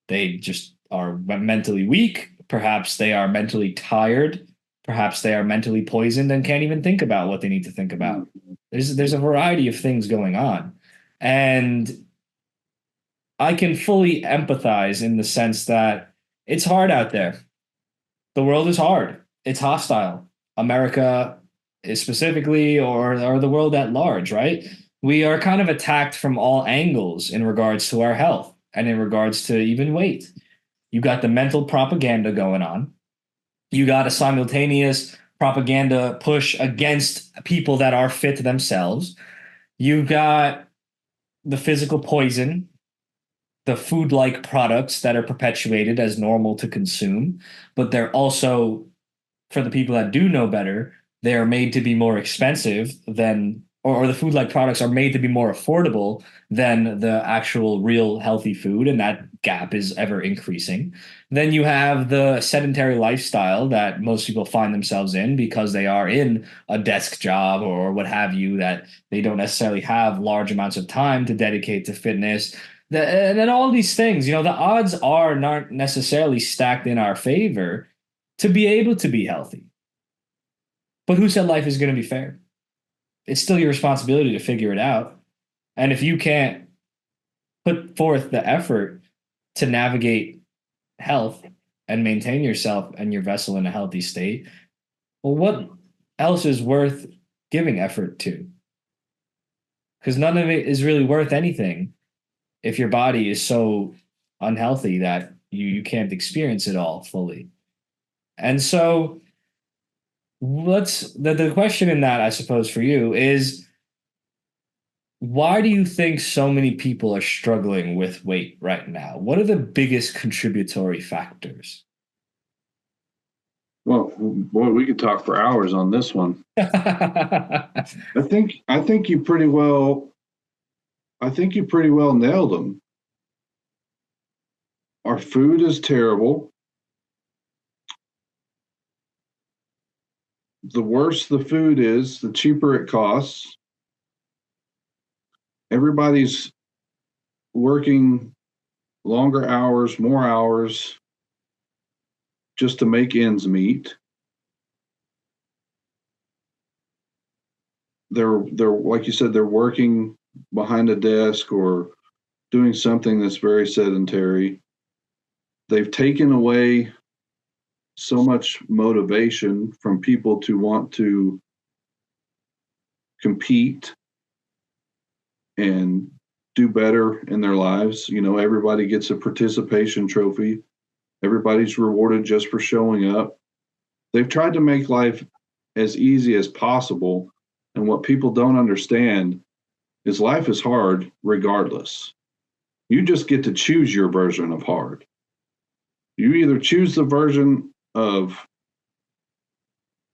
they just are mentally weak. Perhaps they are mentally tired. Perhaps they are mentally poisoned and can't even think about what they need to think about. There's a variety of things going on. And I can fully empathize in the sense that it's hard out there. The world is hard. It's hostile. America is specifically, or the world at large, right? We are kind of attacked from all angles in regards to our health and in regards to even weight. You got the mental propaganda going on. You got a simultaneous propaganda push against people that are fit themselves. You got the physical poison, the food like products that are perpetuated as normal to consume, but they're also, for the people that do know better, they are made to be more expensive than, or the food like products are made to be more affordable than the actual real healthy food. And that gap is ever increasing. Then you have the sedentary lifestyle that most people find themselves in because they are in a desk job or what have you, that they don't necessarily have large amounts of time to dedicate to fitness. And then all these things, the odds are not necessarily stacked in our favor to be able to be healthy. But who said life is going to be fair? It's still your responsibility to figure it out. And if you can't put forth the effort to navigate health and maintain yourself and your vessel in a healthy state, well, what else is worth giving effort to? Because none of it is really worth anything if your body is so unhealthy that you can't experience it all fully. And so the question in that, I suppose, for you is, why do you think so many people are struggling with weight right now? What are the biggest contributory factors? Well, boy, we could talk for hours on this one. I think you pretty well nailed them. Our food is terrible. The worse the food is, the cheaper it costs. Everybody's working longer hours, more hours just to make ends meet. They're like you said, they're working behind a desk or doing something that's very sedentary. They've taken away so much motivation from people to want to compete and do better in their lives. Everybody gets a participation trophy. Everybody's rewarded just for showing up. They've tried to make life as easy as possible. And what people don't understand is life is hard regardless. You just get to choose your version of hard. You either choose the version of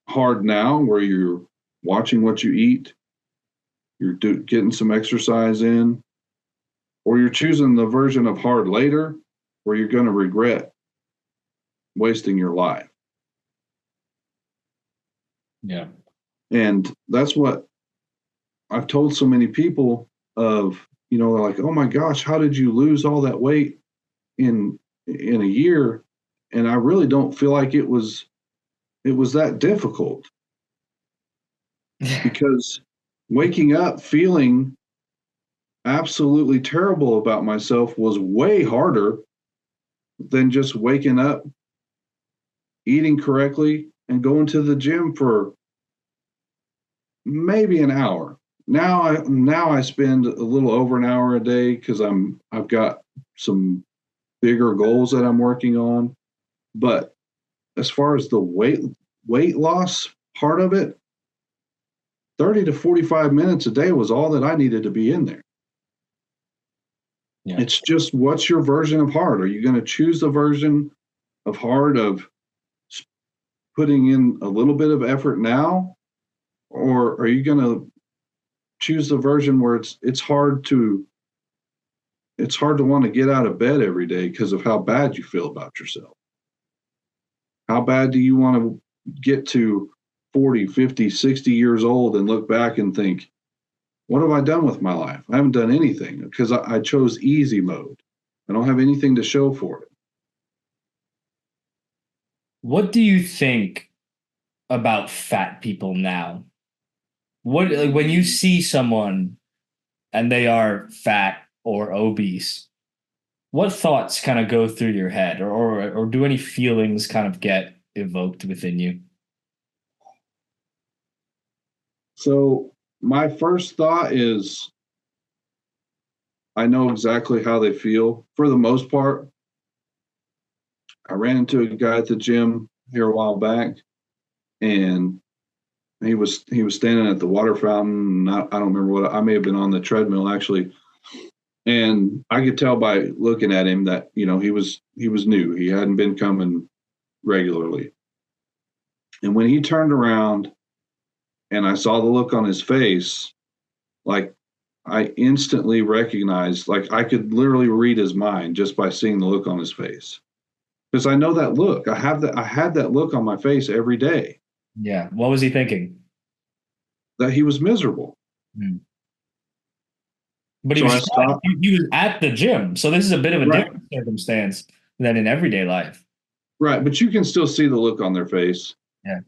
hard now, where you're watching what you eat, you're getting some exercise in, or you're choosing the version of hard later, where you're going to regret wasting your life. Yeah. And that's what I've told so many people of, they're like, oh my gosh, how did you lose all that weight in a year? And I really don't feel like it was that difficult. Because waking up feeling absolutely terrible about myself was way harder than just waking up, eating correctly, and going to the gym for maybe an hour. Now I spend a little over an hour a day because I've got some bigger goals that I'm working on. But as far as the weight loss part of it, 30 to 45 minutes a day was all that I needed to be in there. Yeah. It's just, what's your version of hard? Are you going to choose the version of hard of putting in a little bit of effort now? Or are you going to choose the version where it's hard to want to get out of bed every day because of how bad you feel about yourself? How bad do you want to get to 40, 50, 60 years old and look back and think, what have I done with my life? I haven't done anything because I chose easy mode. I don't have anything to show for it. What do you think about fat people now? Like, when you see someone and they are fat or obese, what thoughts kind of go through your head, or do any feelings kind of get evoked within you? So my first thought is, I know exactly how they feel. For the most part, I ran into a guy at the gym here a while back, and he was standing at the water fountain. I don't remember I may have been on the treadmill actually, and I could tell by looking at him that he was new. He hadn't been coming regularly, and when he turned around and I saw the look on his face, like, I instantly recognized, like, I could literally read his mind just by seeing the look on his face. Because I know that look. I had that look on my face every day. Yeah. What was he thinking? That he was miserable. Hmm. But So I stopped. he was at the gym. So this is a bit of a Right. different circumstance than in everyday life. Right, but you can still see the look on their face. Yeah.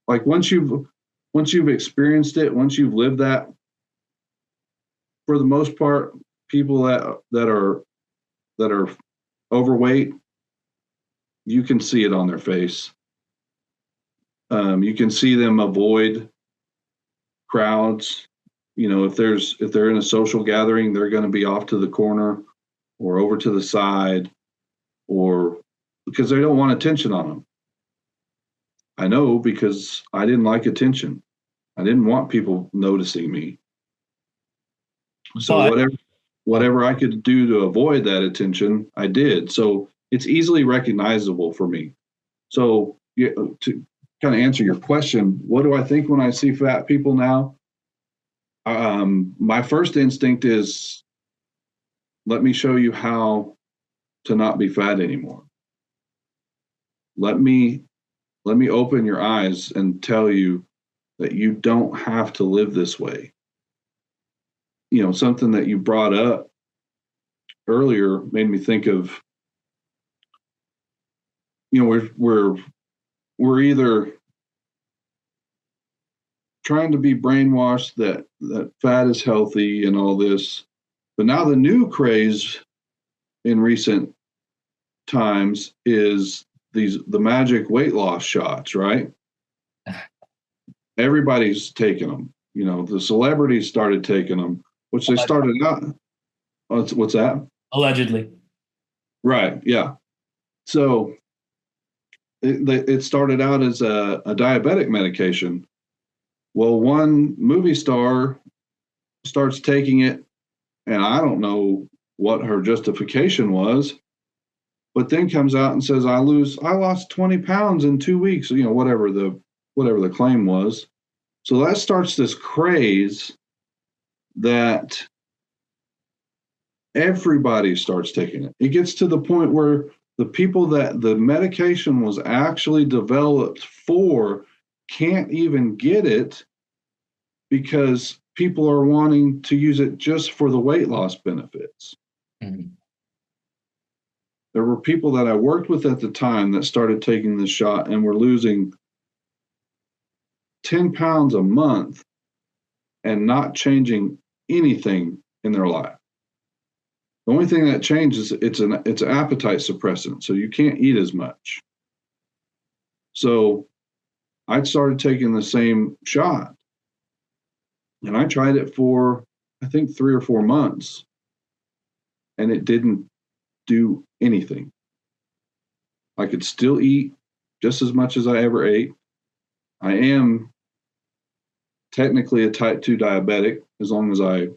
Like once you've experienced it, once you've lived that, for the most part, people that are overweight, you can see it on their face. You can see them avoid crowds. If they're in a social gathering, they're going to be off to the corner or over to the side, or because they don't want attention on them. I know, because I didn't like attention. I didn't want people noticing me. So whatever I could do to avoid that attention, I did. So it's easily recognizable for me. So to kind of answer your question, what do I think when I see fat people now? My first instinct is, let me show you how to not be fat anymore. Let me open your eyes and tell you that you don't have to live this way. Something that you brought up earlier made me think of, we're either trying to be brainwashed that fat is healthy and all this, but now the new craze in recent times is the magic weight loss shots, right? Everybody's taking them. The celebrities started taking them, which they started out. What's that? Allegedly. Right. Yeah. So it started out as a diabetic medication. Well, one movie star starts taking it, and I don't know what her justification was, but then comes out and says, I lost 20 pounds in 2 weeks, whatever the claim was. So that starts this craze that everybody starts taking it. It gets to the point where the people that the medication was actually developed for can't even get it because people are wanting to use it just for the weight loss benefits. Mm-hmm. There were people that I worked with at the time that started taking this shot and were losing 10 pounds a month and not changing anything in their life. The only thing that changes, it's an appetite suppressant, so you can't eat as much. So I started taking the same shot, and I tried it for, I think, 3 or 4 months, and it didn't do anything. I could still eat just as much as I ever ate. I am technically a type 2 diabetic. As long as I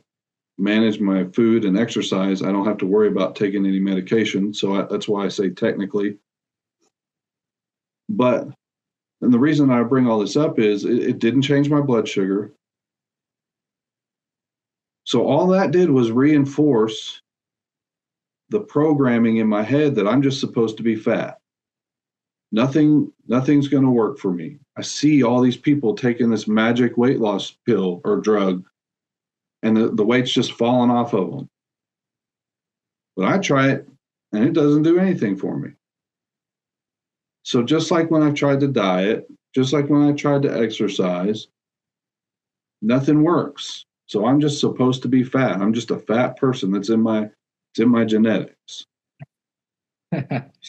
manage my food and exercise, I don't have to worry about taking any medication. So that's why I say technically. And the reason I bring all this up is it didn't change my blood sugar. So all that did was reinforce the programming in my head that I'm just supposed to be fat. Nothing's going to work for me. I see all these people taking this magic weight loss pill or drug, and the weight's just falling off of them. But I try it, and it doesn't do anything for me. So just like when I've tried to diet, just like when I tried to exercise, nothing works. So I'm just supposed to be fat. I'm just a fat person. It's in my genetics.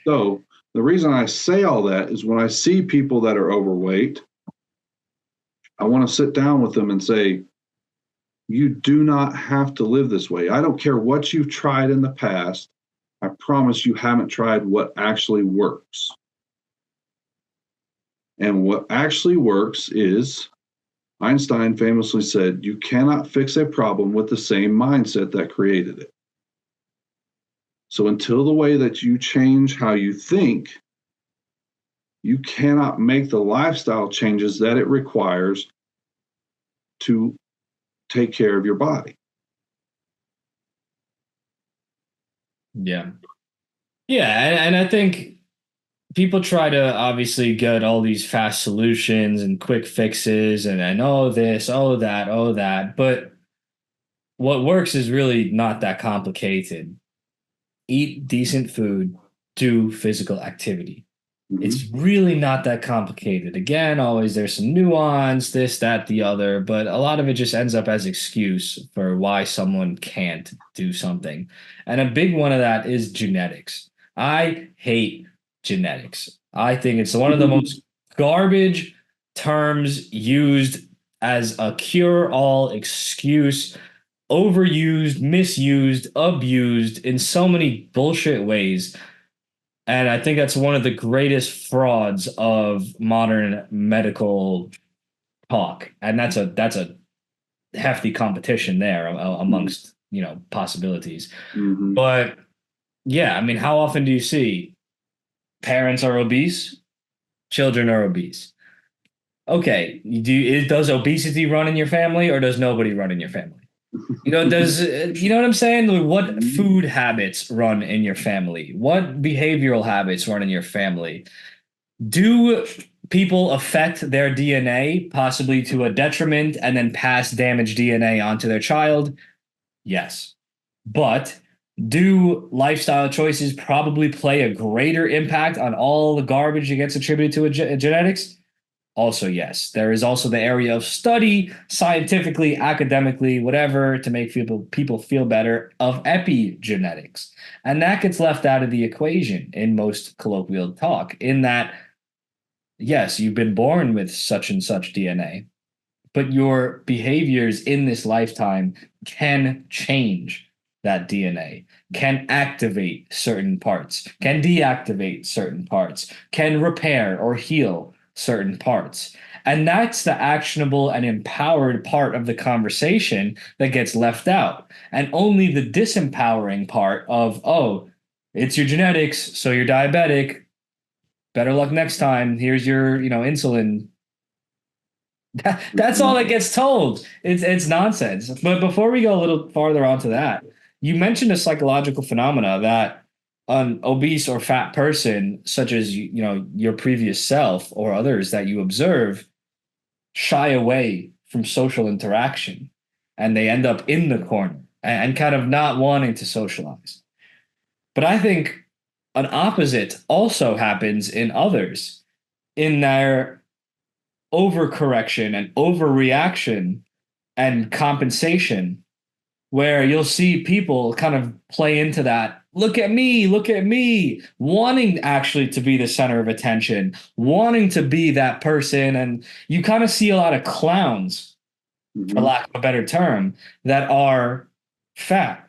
So the reason I say all that is when I see people that are overweight, I want to sit down with them and say, you do not have to live this way. I don't care what you've tried in the past. I promise you haven't tried what actually works. And what actually works is, Einstein famously said, you cannot fix a problem with the same mindset that created it. So until the way that you change how you think, you cannot make the lifestyle changes that it requires to take care of your body. Yeah. Yeah. And I think people try to obviously get all these fast solutions and quick fixes and oh, this, oh, that. But what works is really not that complicated. Eat decent food, do physical activity. Mm-hmm. It's really not that complicated. Again, always there's some nuance, this, that, the other, but a lot of it just ends up as excuse for why someone can't do something. And a big one of that is genetics. I hate genetics. I think it's one of the most garbage terms used as a cure-all excuse, overused, misused, abused in so many bullshit ways. And I think that's one of the greatest frauds of modern medical talk. And that's a hefty competition there amongst, possibilities. Mm-hmm. But yeah, I mean, how often do you see parents are obese, children are obese? Okay, does obesity run in your family or does nobody run in your family? Does you know what I'm saying? What food habits run in your family? What behavioral habits run in your family? Do people affect their DNA possibly to a detriment and then pass damaged DNA onto their child? Yes. But do lifestyle choices probably play a greater impact on all the garbage that gets attributed to genetics? Also, yes. There is also the area of study, scientifically, academically, whatever, to make people feel better of epigenetics. And that gets left out of the equation in most colloquial talk, in that, yes, you've been born with such and such DNA, but your behaviors in this lifetime can change that DNA, can activate certain parts, can deactivate certain parts, can repair or heal certain parts. And that's the actionable and empowered part of the conversation that gets left out. And only the disempowering part of, oh, it's your genetics, so you're diabetic. Better luck next time. Here's your, insulin. That's all that gets told. It's nonsense. But before we go a little farther onto that, you mentioned a psychological phenomena that an obese or fat person, such as your previous self or others that you observe, shy away from social interaction, and they end up in the corner and kind of not wanting to socialize. But I think an opposite also happens in others in their overcorrection and overreaction and compensation, where you'll see people kind of play into that. Look at me, wanting actually to be the center of attention, wanting to be that person. And you kind of see a lot of clowns, for lack of a better term, that are fat.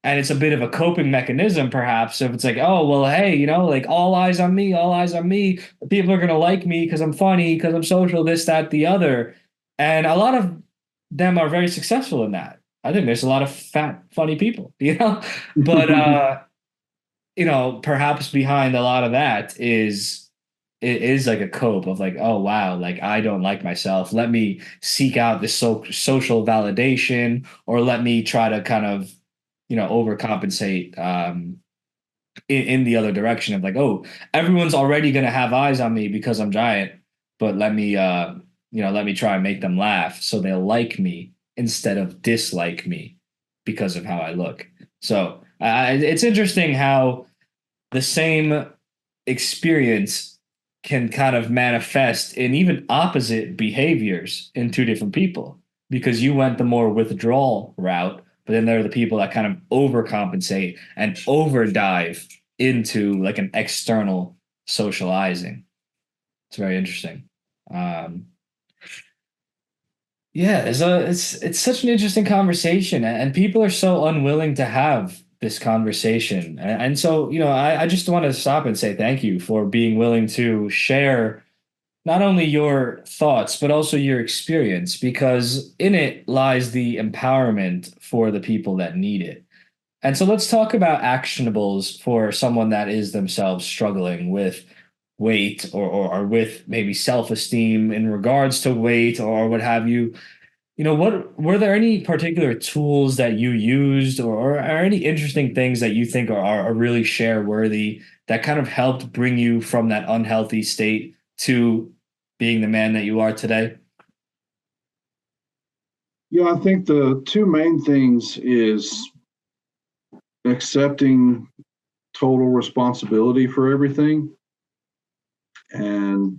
And it's a bit of a coping mechanism, perhaps, if it's like, oh, well, hey, like all eyes on me, all eyes on me. People are going to like me because I'm funny, because I'm social, this, that, the other. And a lot of them are very successful in that. I think there's a lot of fat, funny people, but, perhaps behind a lot of that is like a cope of like, oh, wow, like I don't like myself. Let me seek out this social validation, or let me try to kind of overcompensate in the other direction of like, oh, everyone's already going to have eyes on me because I'm giant, but let me try and make them laugh so they'll like me instead of dislike me because of how I look. So it's interesting how the same experience can kind of manifest in even opposite behaviors in two different people, because you went the more withdrawal route. But then there are the people that kind of overcompensate and overdive into like an external socializing. It's very interesting. It's such an interesting conversation, and people are so unwilling to have this conversation. And so, I just want to stop and say thank you for being willing to share not only your thoughts, but also your experience, because in it lies the empowerment for the people that need it. And so let's talk about actionables for someone that is themselves struggling with weight, or with maybe self-esteem in regards to weight or what have you. What were there any particular tools that you used, or any interesting things that you think are really share worthy that kind of helped bring you from that unhealthy state to being the man that you are today? Yeah, I think the two main things is accepting total responsibility for everything. And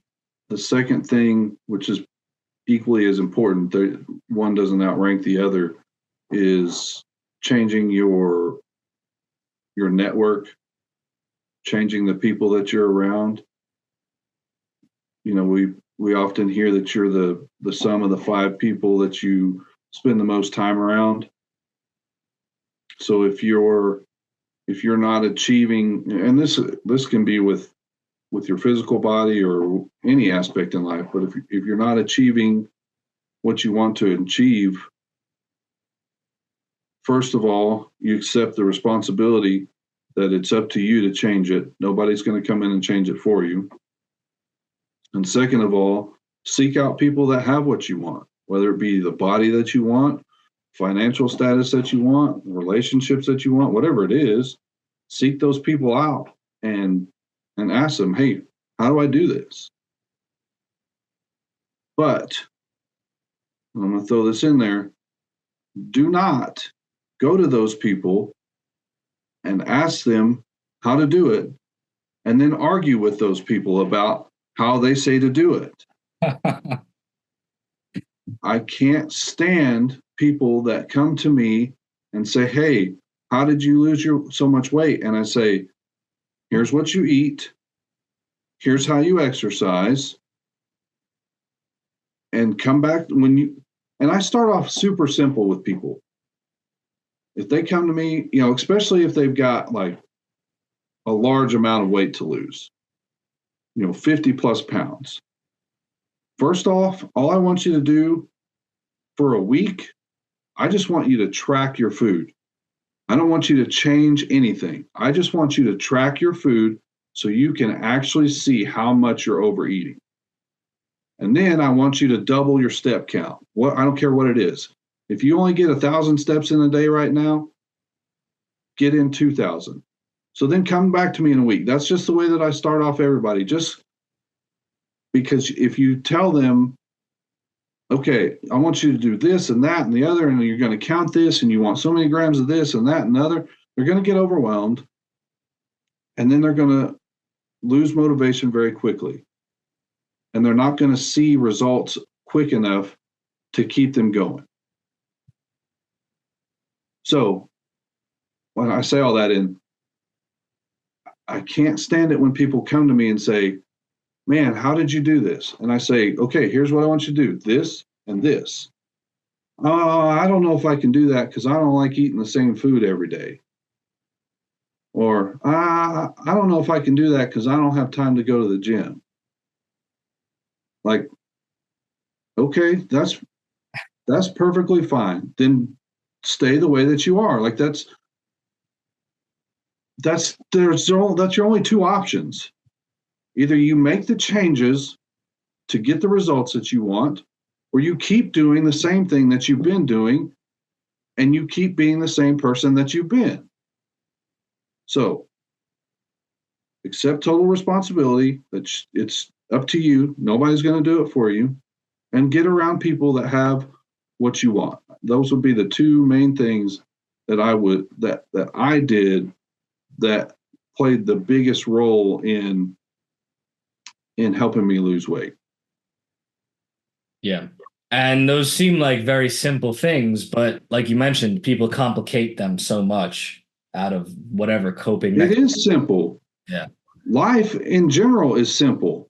the second thing, which is equally as important, one doesn't outrank the other, is changing your network, changing the people that you're around. We often hear that you're the sum of the 5 people that you spend the most time around. So if you're not achieving, and this can be with your physical body or any aspect in life, but if you're not achieving what you want to achieve, first of all, you accept the responsibility that it's up to you to change it. Nobody's going to come in and change it for you. And second of all, seek out people that have what you want, whether it be the body that you want, financial status that you want, relationships that you want, whatever it is. Seek those people out and ask them, hey, how do I do this? But I'm going to throw this in there. Do not go to those people and ask them how to do it, and then argue with those people about how they say to do it. I can't stand people that come to me and say, hey, how did you lose so much weight? And I say, here's what you eat. Here's how you exercise. And come back and I start off super simple with people. If they come to me, especially if they've got like a large amount of weight to lose, 50 plus pounds. First off, all I want you to do for a week, I just want you to track your food. I don't want you to change anything. I just want you to track your food so you can actually see how much you're overeating. And then I want you to double your step count. I don't care what it is. If you only get 1,000 steps in a day right now, get in 2,000. So then come back to me in a week. That's just the way that I start off everybody. Just because if you tell them, okay, I want you to do this and that and the other, and you're going to count this, and you want so many grams of this and that and the other, they're going to get overwhelmed. And then they're going to lose motivation very quickly. And they're not going to see results quick enough to keep them going. So when I say all that I can't stand it when people come to me and say, man, how did you do this? And I say, okay, here's what I want you to do, this and this. I don't know if I can do that because I don't like eating the same food every day. Or I don't know if I can do that because I don't have time to go to the gym. Like, okay, that's perfectly fine. Then stay the way that you are. Like that's your only two options. Either you make the changes to get the results that you want, or you keep doing the same thing that you've been doing, and you keep being the same person that you've been. So accept total responsibility. It's up to you. Nobody's going to do it for you. And get around people that have what you want. Those would be the two main things that I did that played the biggest role in helping me lose weight. Yeah. And those seem like very simple things, but like you mentioned, people complicate them so much out of whatever coping mechanism. It is simple. Yeah. Life in general is simple,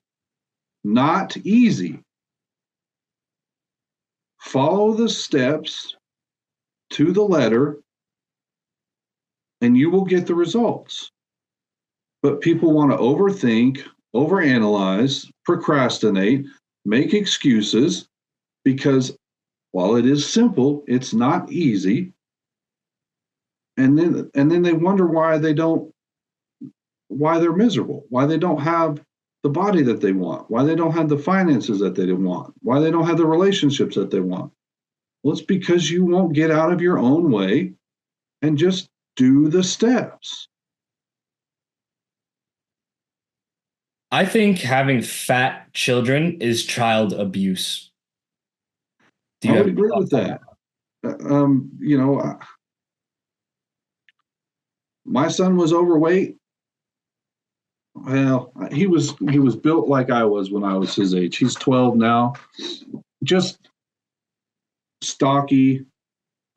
not easy. Follow the steps to the letter, and you will get the results. But people want to overthink, overanalyze, procrastinate, make excuses, because while it is simple, it's not easy. And then they wonder why they're miserable, why they don't have the body that they want, why they don't have the finances that they want, why they don't have the relationships that they want. Well, it's because you won't get out of your own way and just do the steps. I think having fat children is child abuse. I would agree with that. My son was overweight. Well, he was built like I was when I was his age. He's 12 now. Just stocky,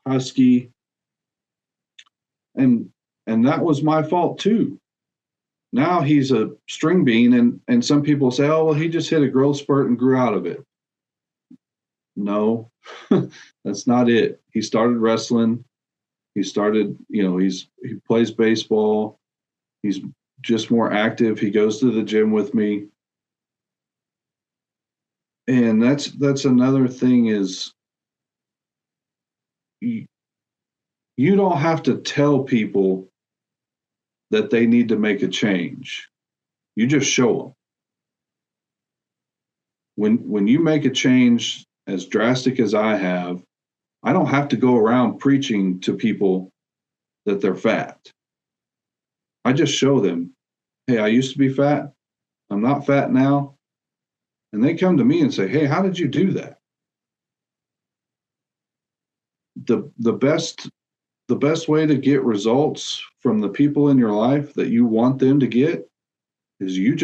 husky. And that was my fault too. Now he's a string bean, and some people say, oh, well, he just hit a growth spurt and grew out of it. No, that's not it. He started wrestling. He started, he plays baseball. He's just more active. He goes to the gym with me. And that's another thing is you don't have to tell people that they need to make a change. You just show them. When you make a change as drastic as I have, I don't have to go around preaching to people that they're fat. I just show them, hey, I used to be fat. I'm not fat now. And they come to me and say, hey, how did you do that? The best way to get results from the people in your life that you want them to get is you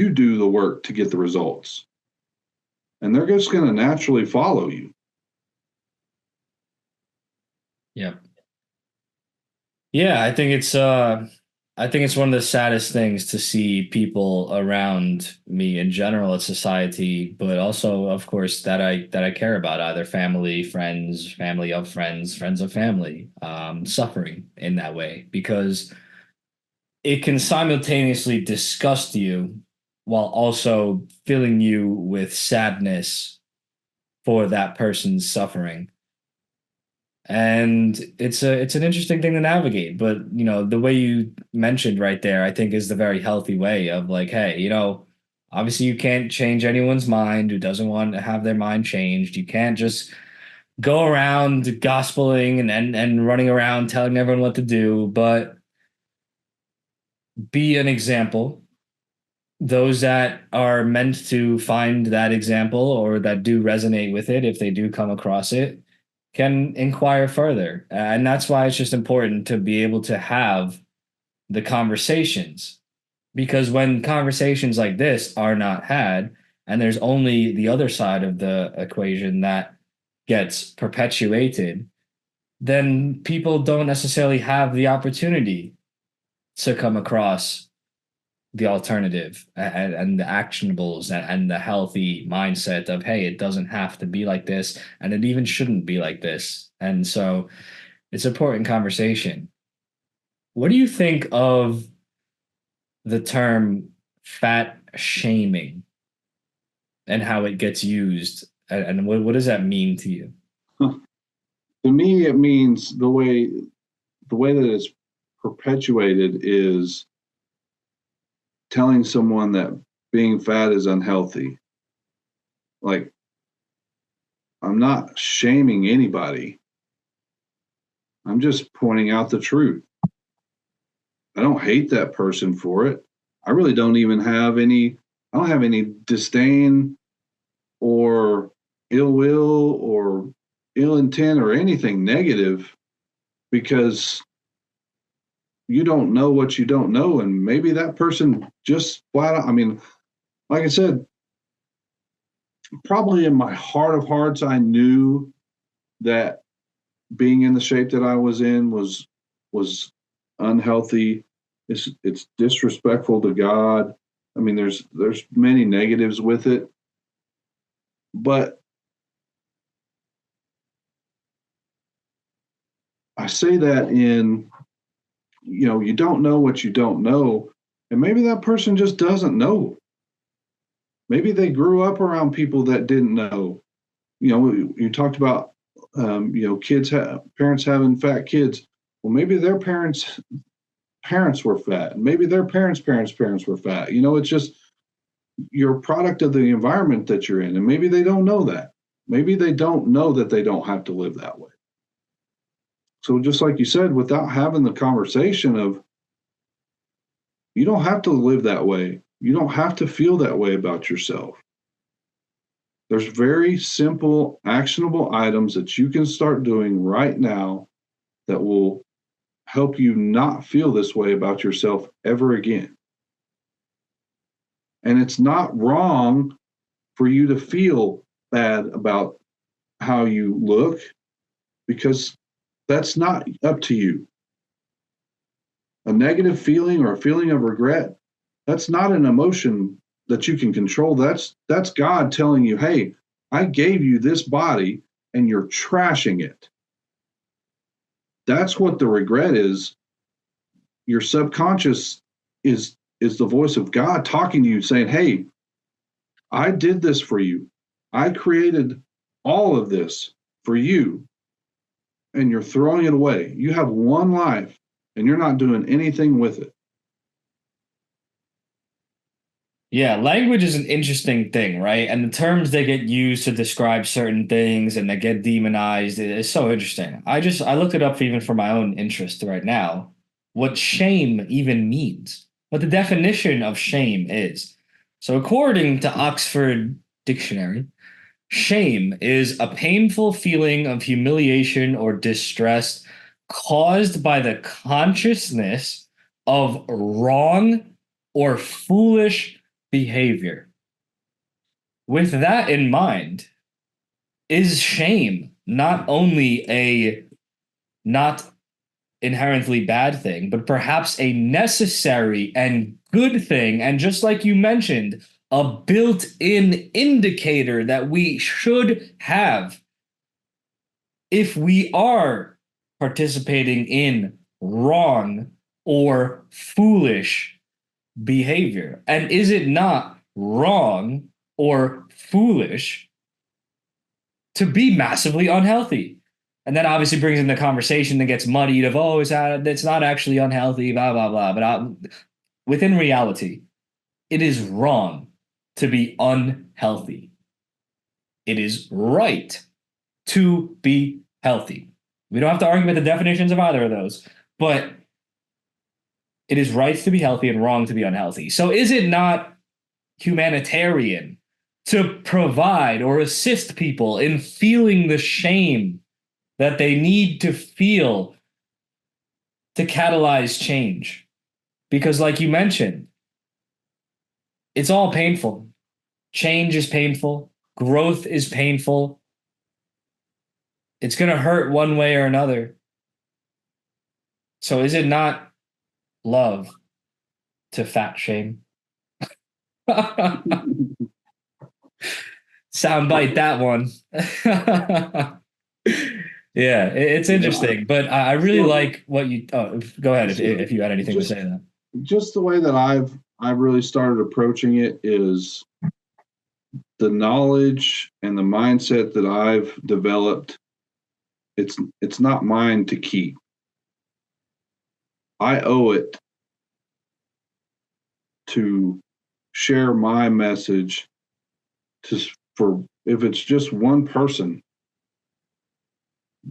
do the work to get the results. And they're just going to naturally follow you. Yeah. Yeah, I think it's I think it's one of the saddest things to see people around me in general at society, but also, of course, that I care about, either family, friends, family of friends, friends of family, suffering in that way because it can simultaneously disgust you while also filling you with sadness for that person's suffering. And it's an interesting thing to navigate, but the way you mentioned right there, I think is the very healthy way of like, hey, obviously you can't change anyone's mind who doesn't want to have their mind changed. You can't just go around gospeling and running around telling everyone what to do, but be an example. Those that are meant to find that example or that do resonate with it, if they do come across it, can inquire further. And that's why it's just important to be able to have the conversations. Because when conversations like this are not had, and there's only the other side of the equation that gets perpetuated, then people don't necessarily have the opportunity to come across the alternative and the actionables and the healthy mindset of, hey, it doesn't have to be like this, and it even shouldn't be like this. And so it's an important conversation. What do you think of the term fat shaming and how it gets used? And what does that mean to you? To me, it means the way that it's perpetuated is telling someone that being fat is unhealthy. Like, I'm not shaming anybody. I'm just pointing out the truth. I don't hate that person for it. I really don't even have I don't have any disdain or ill will or ill intent or anything negative, because you don't know what you don't know. And maybe that person just flat out, I mean, like I said, probably in my heart of hearts, I knew that being in the shape that I was in was unhealthy. It's disrespectful to God. I mean, there's many negatives with it, but I say that in, you don't know what you don't know, and maybe that person just doesn't know. Maybe they grew up around people that didn't know. You talked about parents having fat kids. Well, maybe their parents were fat, and maybe their parents were fat. It's just you're a product of the environment that you're in, and maybe they don't know that. Maybe they don't know that they don't have to live that way. So just like you said, without having the conversation of, you don't have to live that way, you don't have to feel that way about yourself. There's very simple, actionable items that you can start doing right now that will help you not feel this way about yourself ever again. And it's not wrong for you to feel bad about how you look, because that's not up to you. A negative feeling or a feeling of regret, that's not an emotion that you can control. That's God telling you, hey, I gave you this body and you're trashing it. That's what the regret is. Your subconscious is the voice of God talking to you, saying, hey, I did this for you. I created all of this for you, and you're throwing it away. You have one life, and you're not doing anything with it. Yeah, language is an interesting thing, right? And the terms that get used to describe certain things and that get demonized is so interesting. I looked it up even for my own interest right now, what shame even means, what the definition of shame is. So according to Oxford Dictionary, shame is a painful feeling of humiliation or distress caused by the consciousness of wrong or foolish behavior. With that in mind, is shame not only a not inherently bad thing, but perhaps a necessary and good thing. And just like you mentioned, a built-in indicator that we should have if we are participating in wrong or foolish behavior. And is it not wrong or foolish to be massively unhealthy? And that obviously brings in the conversation that gets muddied of, oh, it's not actually unhealthy, blah, blah, blah. But within reality, it is wrong to be unhealthy. It is right to be healthy. We don't have to argue about the definitions of either of those, but it is right to be healthy and wrong to be unhealthy. So is it not humanitarian to provide or assist people in feeling the shame that they need to feel to catalyze change? Because, like you mentioned, it's all painful. Change is painful. Growth is painful. It's going to hurt one way or another. So is it not love to fat shame? Soundbite that one. Yeah, it's interesting, but I really like what you. Oh, go ahead if you had anything to say that. Just the way that I've really started approaching it is the knowledge and the mindset that I've developed. It's not mine to keep. I owe it to share my message for if it's just one person,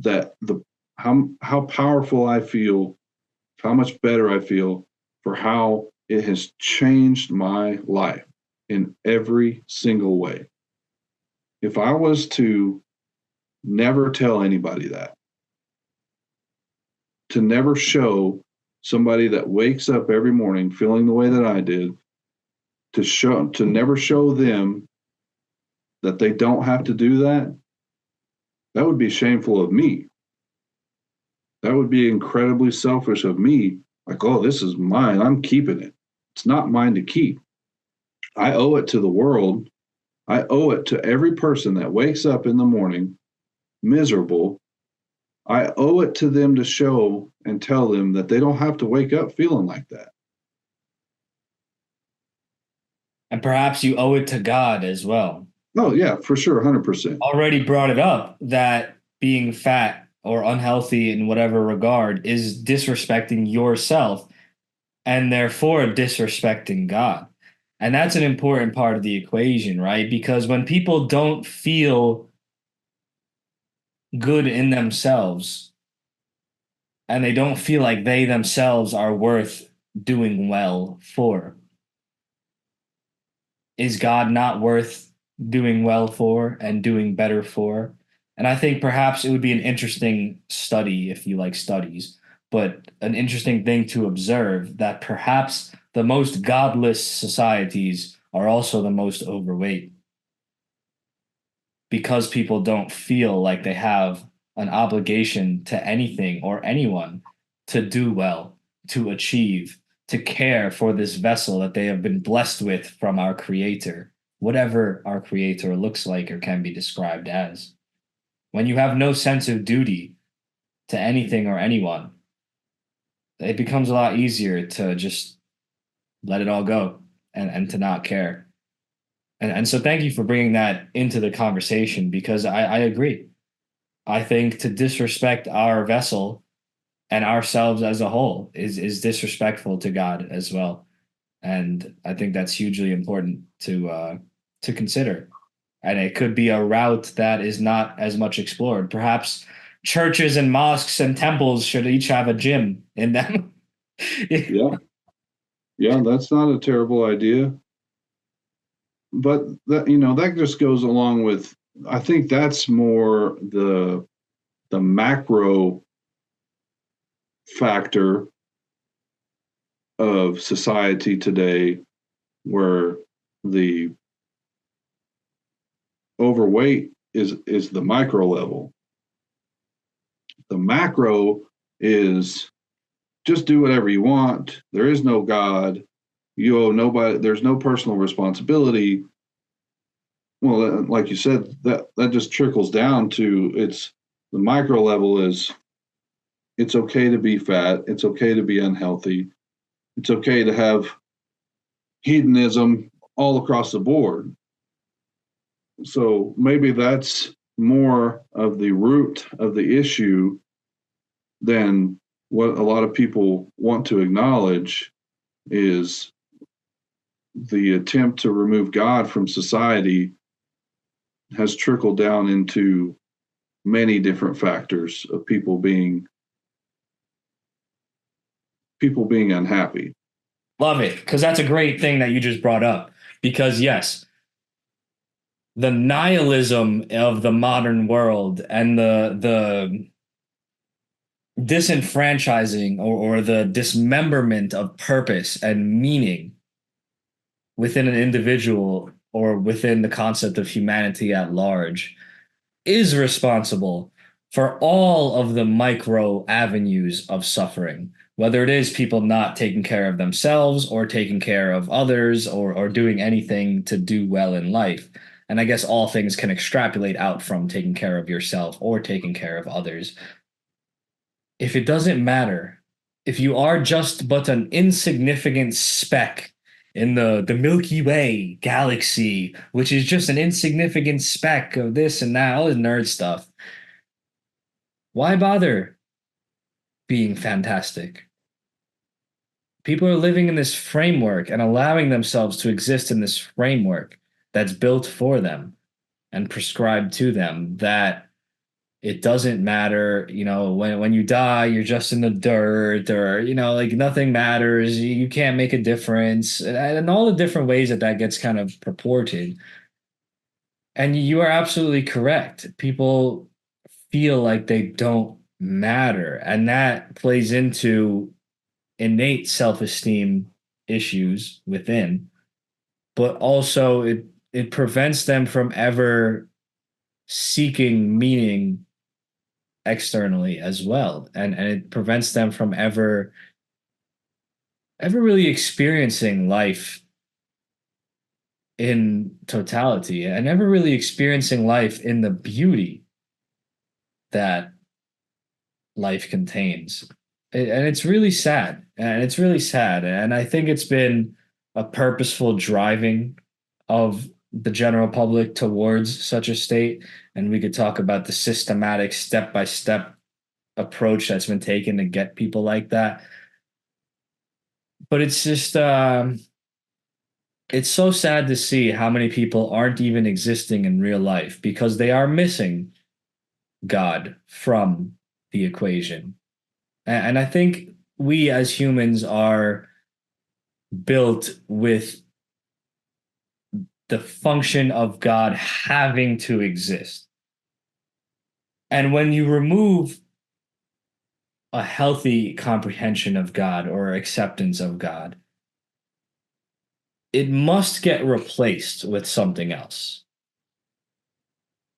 that how powerful I feel, how much better I feel for how it has changed my life in every single way. If I was to never tell anybody that, to never show somebody that wakes up every morning feeling the way that I did, to never show them that they don't have to do that, that would be shameful of me. That would be incredibly selfish of me. Like, oh, this is mine. I'm keeping it. It's not mine to keep. I owe it to the world. I owe it to every person that wakes up in the morning miserable. I owe it to them to show and tell them that they don't have to wake up feeling like that. And perhaps you owe it to God as well. Oh, yeah, for sure, 100%. Already brought it up that being fat or unhealthy in whatever regard is disrespecting yourself and therefore disrespecting God. And that's an important part of the equation, right? Because when people don't feel good in themselves and they don't feel like they themselves are worth doing well for, is God not worth doing well for and doing better for? And I think perhaps it would be an interesting study if you like studies, but an interesting thing to observe that perhaps the most godless societies are also the most overweight because people don't feel like they have an obligation to anything or anyone to do well, to achieve, to care for this vessel that they have been blessed with from our Creator, whatever our Creator looks like or can be described as. When you have no sense of duty to anything or anyone, it becomes a lot easier to just let it all go and to not care. And so thank you for bringing that into the conversation because I agree. I think to disrespect our vessel and ourselves as a whole is disrespectful to God as well. And I think that's hugely important to consider. And it could be a route that is not as much explored. Perhaps churches and mosques and temples should each have a gym in them. Yeah. Yeah, that's not a terrible idea. But that just goes along with, I think that's more the macro factor of society today, where the overweight is the micro level. The macro is just do whatever you want. There is no God. You owe nobody. There's no personal responsibility. Well, like you said, that just trickles down to it's the micro level is it's okay to be fat. It's okay to be unhealthy. It's okay to have hedonism all across the board. So maybe that's more of the root of the issue than what a lot of people want to acknowledge is the attempt to remove God from society has trickled down into many different factors of people being unhappy. Love it, because that's a great thing that you just brought up. Because yes, the nihilism of the modern world and the disenfranchising or the dismemberment of purpose and meaning within an individual or within the concept of humanity at large is responsible for all of the micro avenues of suffering, whether it is people not taking care of themselves or taking care of others or doing anything to do well in life. And I guess all things can extrapolate out from taking care of yourself or taking care of others. If it doesn't matter, if you are just but an insignificant speck in the Milky Way galaxy, which is just an insignificant speck of this and that, all this nerd stuff, why bother being fantastic? People are living in this framework and allowing themselves to exist in this framework that's built for them and prescribed to them that it doesn't matter, when you die, you're just in the dirt or, like nothing matters. You can't make a difference and all the different ways that gets kind of purported. And you are absolutely correct. People feel like they don't matter. And that plays into innate self-esteem issues within, but also it prevents them from ever seeking meaning externally as well, and it prevents them from ever really experiencing life in totality and never really experiencing life in the beauty that life contains. And it's really sad, and I think it's been a purposeful driving of the general public towards such a state. And we could talk about the systematic step-by-step approach that's been taken to get people like that. But it's just it's so sad to see how many people aren't even existing in real life because they are missing God from the equation. And I think we as humans are built with the function of God having to exist. And when you remove a healthy comprehension of God or acceptance of God, it must get replaced with something else.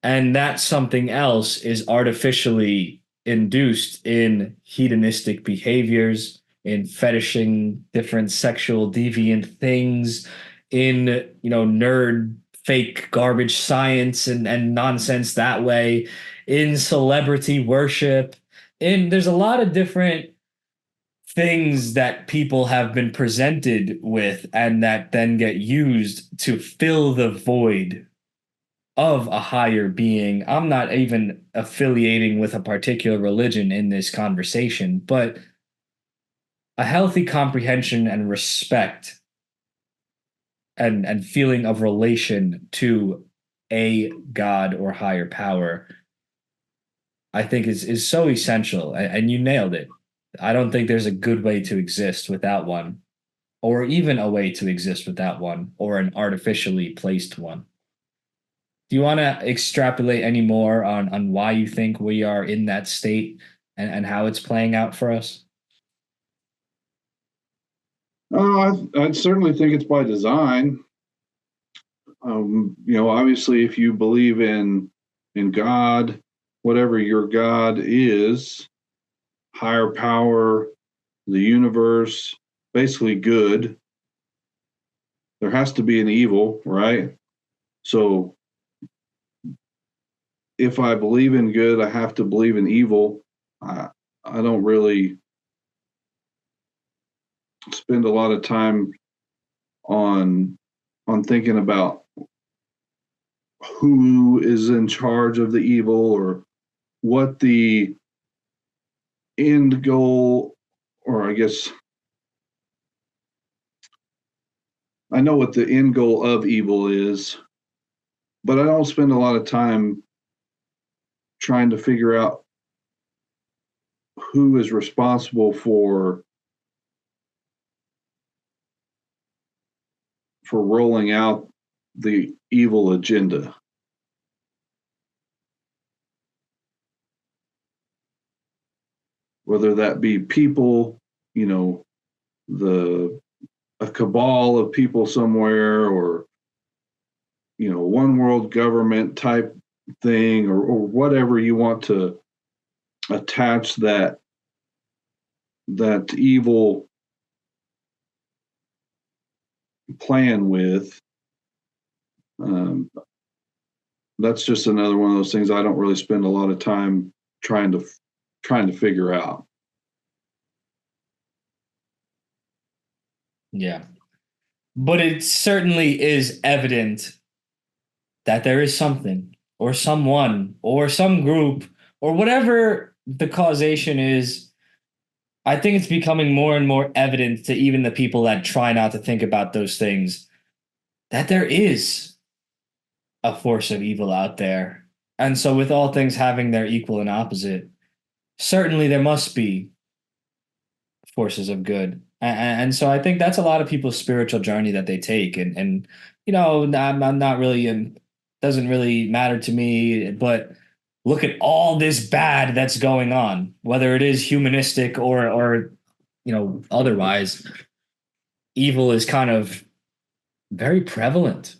And that something else is artificially induced in hedonistic behaviors, in fetishing different sexual deviant things, in nerd fake garbage science and nonsense that way, in celebrity worship. And there's a lot of different things that people have been presented with and that then get used to fill the void of a higher being. I'm not even affiliating with a particular religion in this conversation, but a healthy comprehension and respect and feeling of relation to a God or higher power, I think is so essential. And you nailed it. I don't think there's a good way to exist without one, or even a way to exist without one, or an artificially placed one. Do you want to extrapolate any more on why you think we are in that state and how it's playing out for us? I'd certainly think it's by design. Obviously, if you believe in God, whatever your God is, higher power, the universe, basically good. There has to be an evil, right? So if I believe in good, I have to believe in evil. I don't really spend a lot of time on thinking about who is in charge of the evil or what the end goal, or I guess I know what the end goal of evil is, but I don't spend a lot of time trying to figure out who is responsible for rolling out the evil agenda. Whether that be people, a cabal of people somewhere, or one world government type thing, or whatever you want to attach that evil plan with. That's just another one of those things I don't really spend a lot of time trying to figure out. Yeah. But it certainly is evident that there is something or someone or some group or whatever the causation is. I think it's becoming more and more evident to even the people that try not to think about those things that there is a force of evil out there. And so, with all things having their equal and opposite, certainly there must be forces of good. And so I think that's a lot of people's spiritual journey that they take. And I'm not really, doesn't really matter to me, but look at all this bad that's going on, whether it is humanistic or otherwise. Evil is kind of very prevalent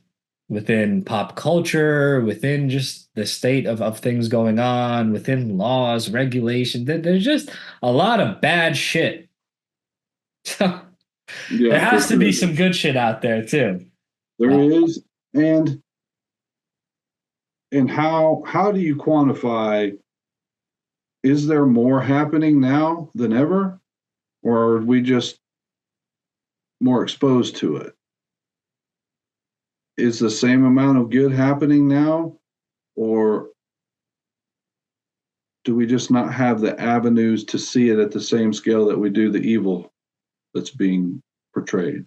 within pop culture, within just the state of things going on, within laws, regulation. There's just a lot of bad shit. So there Yeah, for has to be sure. some good shit out there too. There is, and how do you quantify? Is there more happening now than ever, or are we just more exposed to it? Is the same amount of good happening now, or do we just not have the avenues to see it at the same scale that we do the evil that's being portrayed?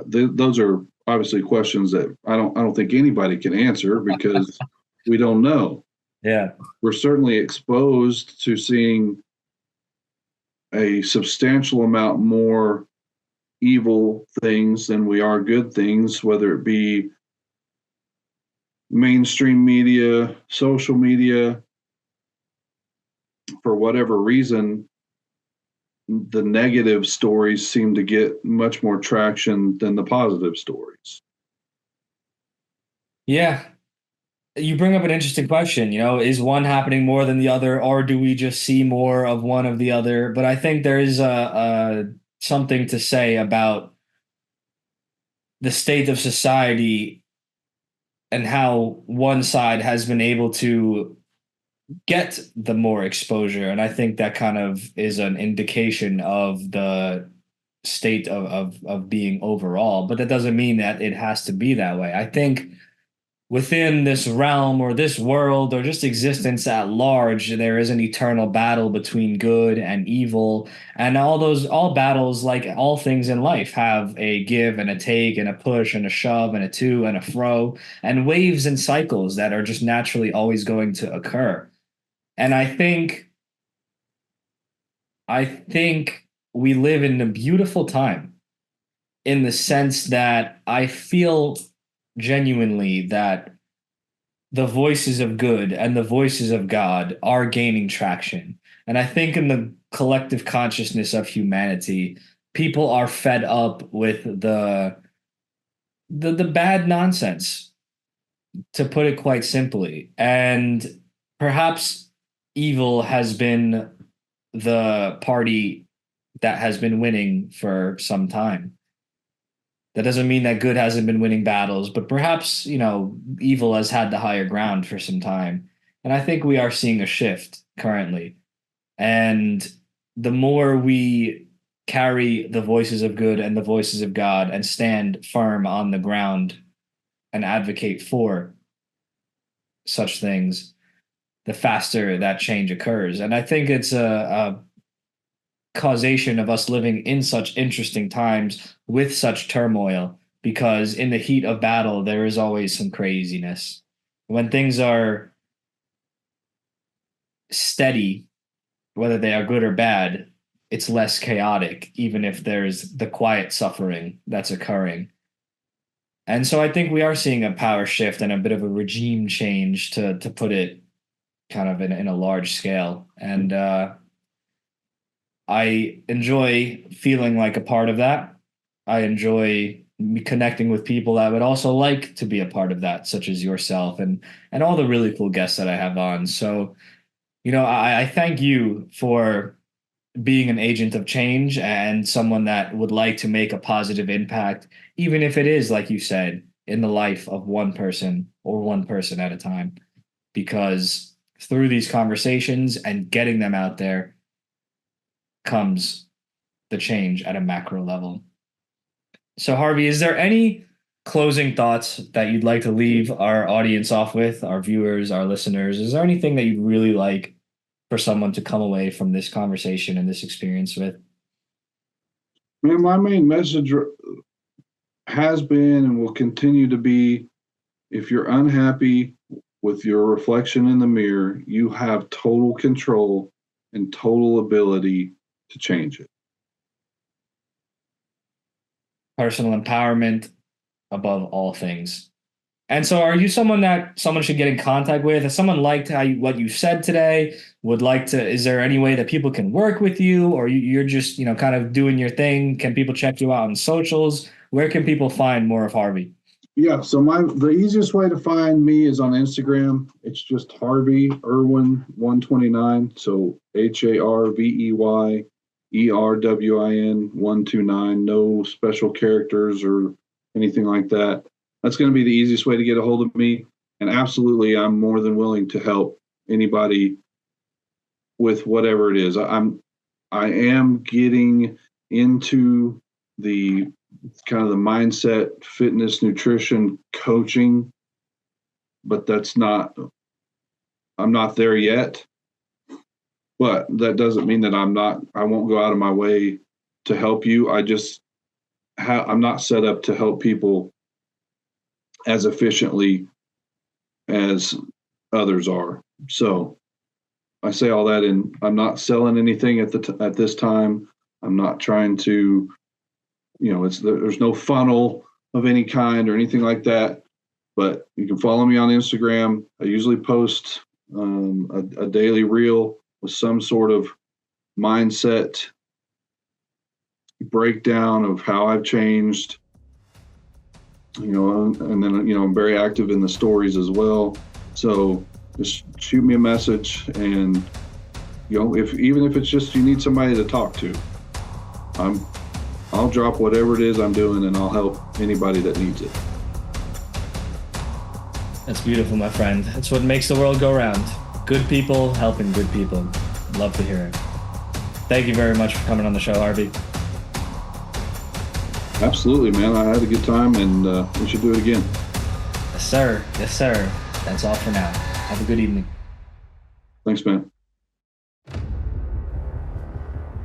Those are obviously questions that I don't think anybody can answer because we don't know. Yeah. We're certainly exposed to seeing a substantial amount more evil things than we are good things, whether it be mainstream media, social media. For whatever reason, the negative stories seem to get much more traction than the positive stories. Yeah. You bring up an interesting question. Is one happening more than the other, or do we just see more of one of the other? But I think there is a something to say about the state of society and how one side has been able to get the more exposure. And I think that kind of is an indication of the state of being overall. But that doesn't mean that it has to be that way. I think within this realm or this world or just existence at large, there is an eternal battle between good and evil. And all battles, like all things in life, have a give and a take and a push and a shove and a to and a fro and waves and cycles that are just naturally always going to occur. And I think we live in a beautiful time in the sense that I feel genuinely that the voices of good and the voices of God are gaining traction. And I think in the collective consciousness of humanity, people are fed up with the bad nonsense, to put it quite simply. And perhaps evil has been the party that has been winning for some time. That doesn't mean that good hasn't been winning battles, but perhaps, evil has had the higher ground for some time. And I think we are seeing a shift currently. And the more we carry the voices of good and the voices of God and stand firm on the ground and advocate for such things, the faster that change occurs. And I think it's a causation of us living in such interesting times with such turmoil, because in the heat of battle, there is always some craziness. When things are steady, whether they are good or bad, it's less chaotic, even if there's the quiet suffering that's occurring. And so I think we are seeing a power shift and a bit of a regime change, to put it kind of in a large scale. And I enjoy feeling like a part of that. I enjoy connecting with people that would also like to be a part of that, such as yourself and all the really cool guests that I have on. So, I thank you for being an agent of change and someone that would like to make a positive impact, even if it is, like you said, in the life of one person or one person at a time. Because through these conversations and getting them out there comes the change at a macro level. So, Harvey, is there any closing thoughts that you'd like to leave our audience off with, our viewers, our listeners? Is there anything that you'd really like for someone to come away from this conversation and this experience with? Man, my main message has been and will continue to be, if you're unhappy with your reflection in the mirror, you have total control and total ability to change it. Personal empowerment above all things. And so are you someone that someone should get in contact with? If someone liked what you said today, would like to, is there any way that people can work with you, or you're just, kind of doing your thing? Can people check you out on socials? Where can people find more of Harvey? Yeah, so the easiest way to find me is on Instagram. It's just Harvey Erwin 129. So HarveyErwin 129. No special characters or anything like that. That's going to be the easiest way to get a hold of me. And absolutely, I'm more than willing to help anybody with whatever it is. I am getting into the kind of the mindset, fitness, nutrition, coaching, but I'm not there yet. But that doesn't mean that I won't go out of my way to help you. I'm not set up to help people as efficiently as others are. So I say all that, and I'm not selling anything at this time. I'm not trying to, there's no funnel of any kind or anything like that. But you can follow me on Instagram. I usually post a daily reel with some sort of mindset breakdown of how I've changed. And then, I'm very active in the stories as well. So just shoot me a message, and, even if it's just you need somebody to talk to, I'll drop whatever it is I'm doing, and I'll help anybody that needs it. That's beautiful, my friend. That's what makes the world go round. Good people helping good people. Love to hear it. Thank you very much for coming on the show, Harvey. Absolutely, man. I had a good time, and we should do it again. Yes, sir. Yes, sir. That's all for now. Have a good evening. Thanks, man.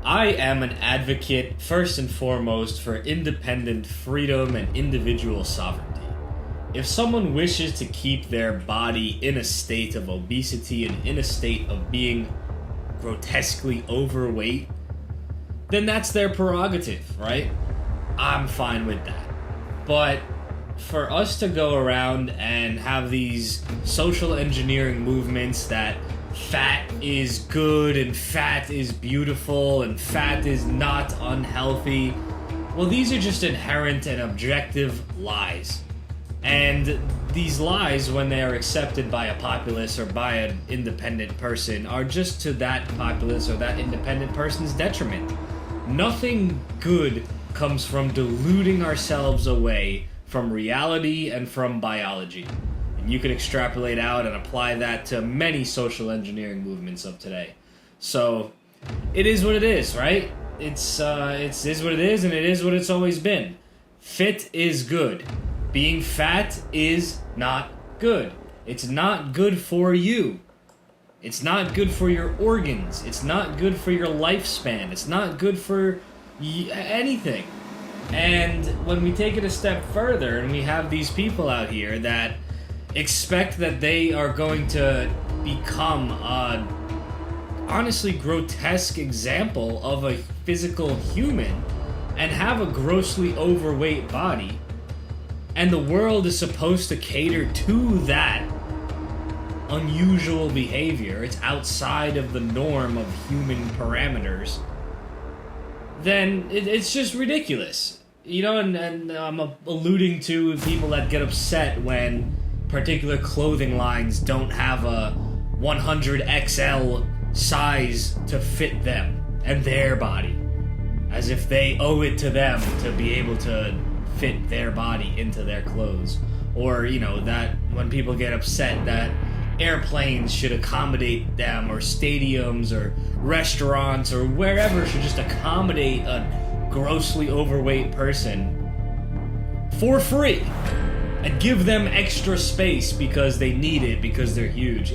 I am an advocate, first and foremost, for independent freedom and individual sovereignty. If someone wishes to keep their body in a state of obesity and in a state of being grotesquely overweight, then that's their prerogative, right? I'm fine with that. But for us to go around and have these social engineering movements that fat is good and fat is beautiful and fat is not unhealthy, well, these are just inherent and objective lies. And these lies, when they are accepted by a populace or by an independent person, are just to that populace or that independent person's detriment. Nothing good comes from deluding ourselves away from reality and from biology. And you can extrapolate out and apply that to many social engineering movements of today. So, it is what it is, right? It is what it is, and it is what it's always been. Fit is good. Being fat is not good. It's not good for you. It's not good for your organs. It's not good for your lifespan. It's not good for anything. And when we take it a step further and we have these people out here that expect that they are going to become a honestly grotesque example of a physical human and have a grossly overweight body, and the world is supposed to cater to that unusual behavior, it's outside of the norm of human parameters, then it's just ridiculous. You know, and I'm alluding to people that get upset when particular clothing lines don't have a 100XL size to fit them and their body, as if they owe it to them to be able to fit their body into their clothes. Or, you know, that when people get upset that airplanes should accommodate them, or stadiums or restaurants or wherever should just accommodate a grossly overweight person for free and give them extra space because they need it, because they're huge.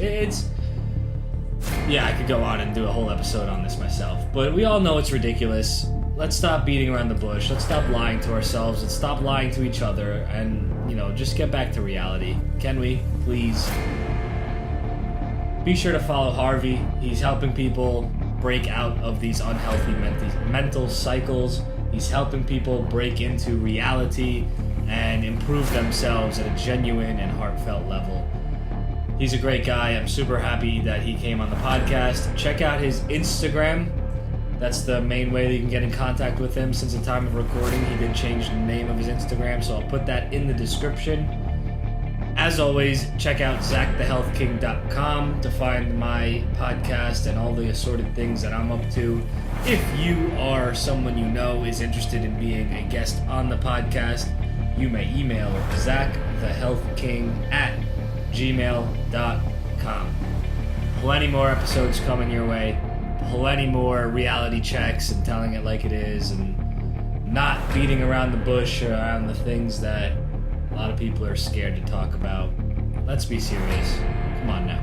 Yeah, I could go on and do a whole episode on this myself, but we all know it's ridiculous. Let's stop beating around the bush. Let's stop lying to ourselves. Let's stop lying to each other and, you know, just get back to reality. Can we, please? Be sure to follow Harvey. He's helping people break out of these unhealthy mental cycles. He's helping people break into reality and improve themselves at a genuine and heartfelt level. He's a great guy. I'm super happy that he came on the podcast. Check out his Instagram. That's the main way that you can get in contact with him. Since the time of recording, he did change the name of his Instagram, so I'll put that in the description. As always, check out ZachTheHealthKing.com to find my podcast and all the assorted things that I'm up to. If you are someone you know is interested in being a guest on the podcast, you may email ZachTheHealthKing@gmail.com. Plenty more episodes coming your way. Plenty more reality checks and telling it like it is, and not beating around the bush around the things that a lot of people are scared to talk about. Let's be serious. Come on now.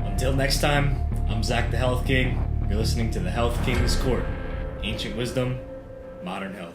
Until next time, I'm Zach the Health King. You're listening to the Health King's Court. Ancient wisdom, modern health.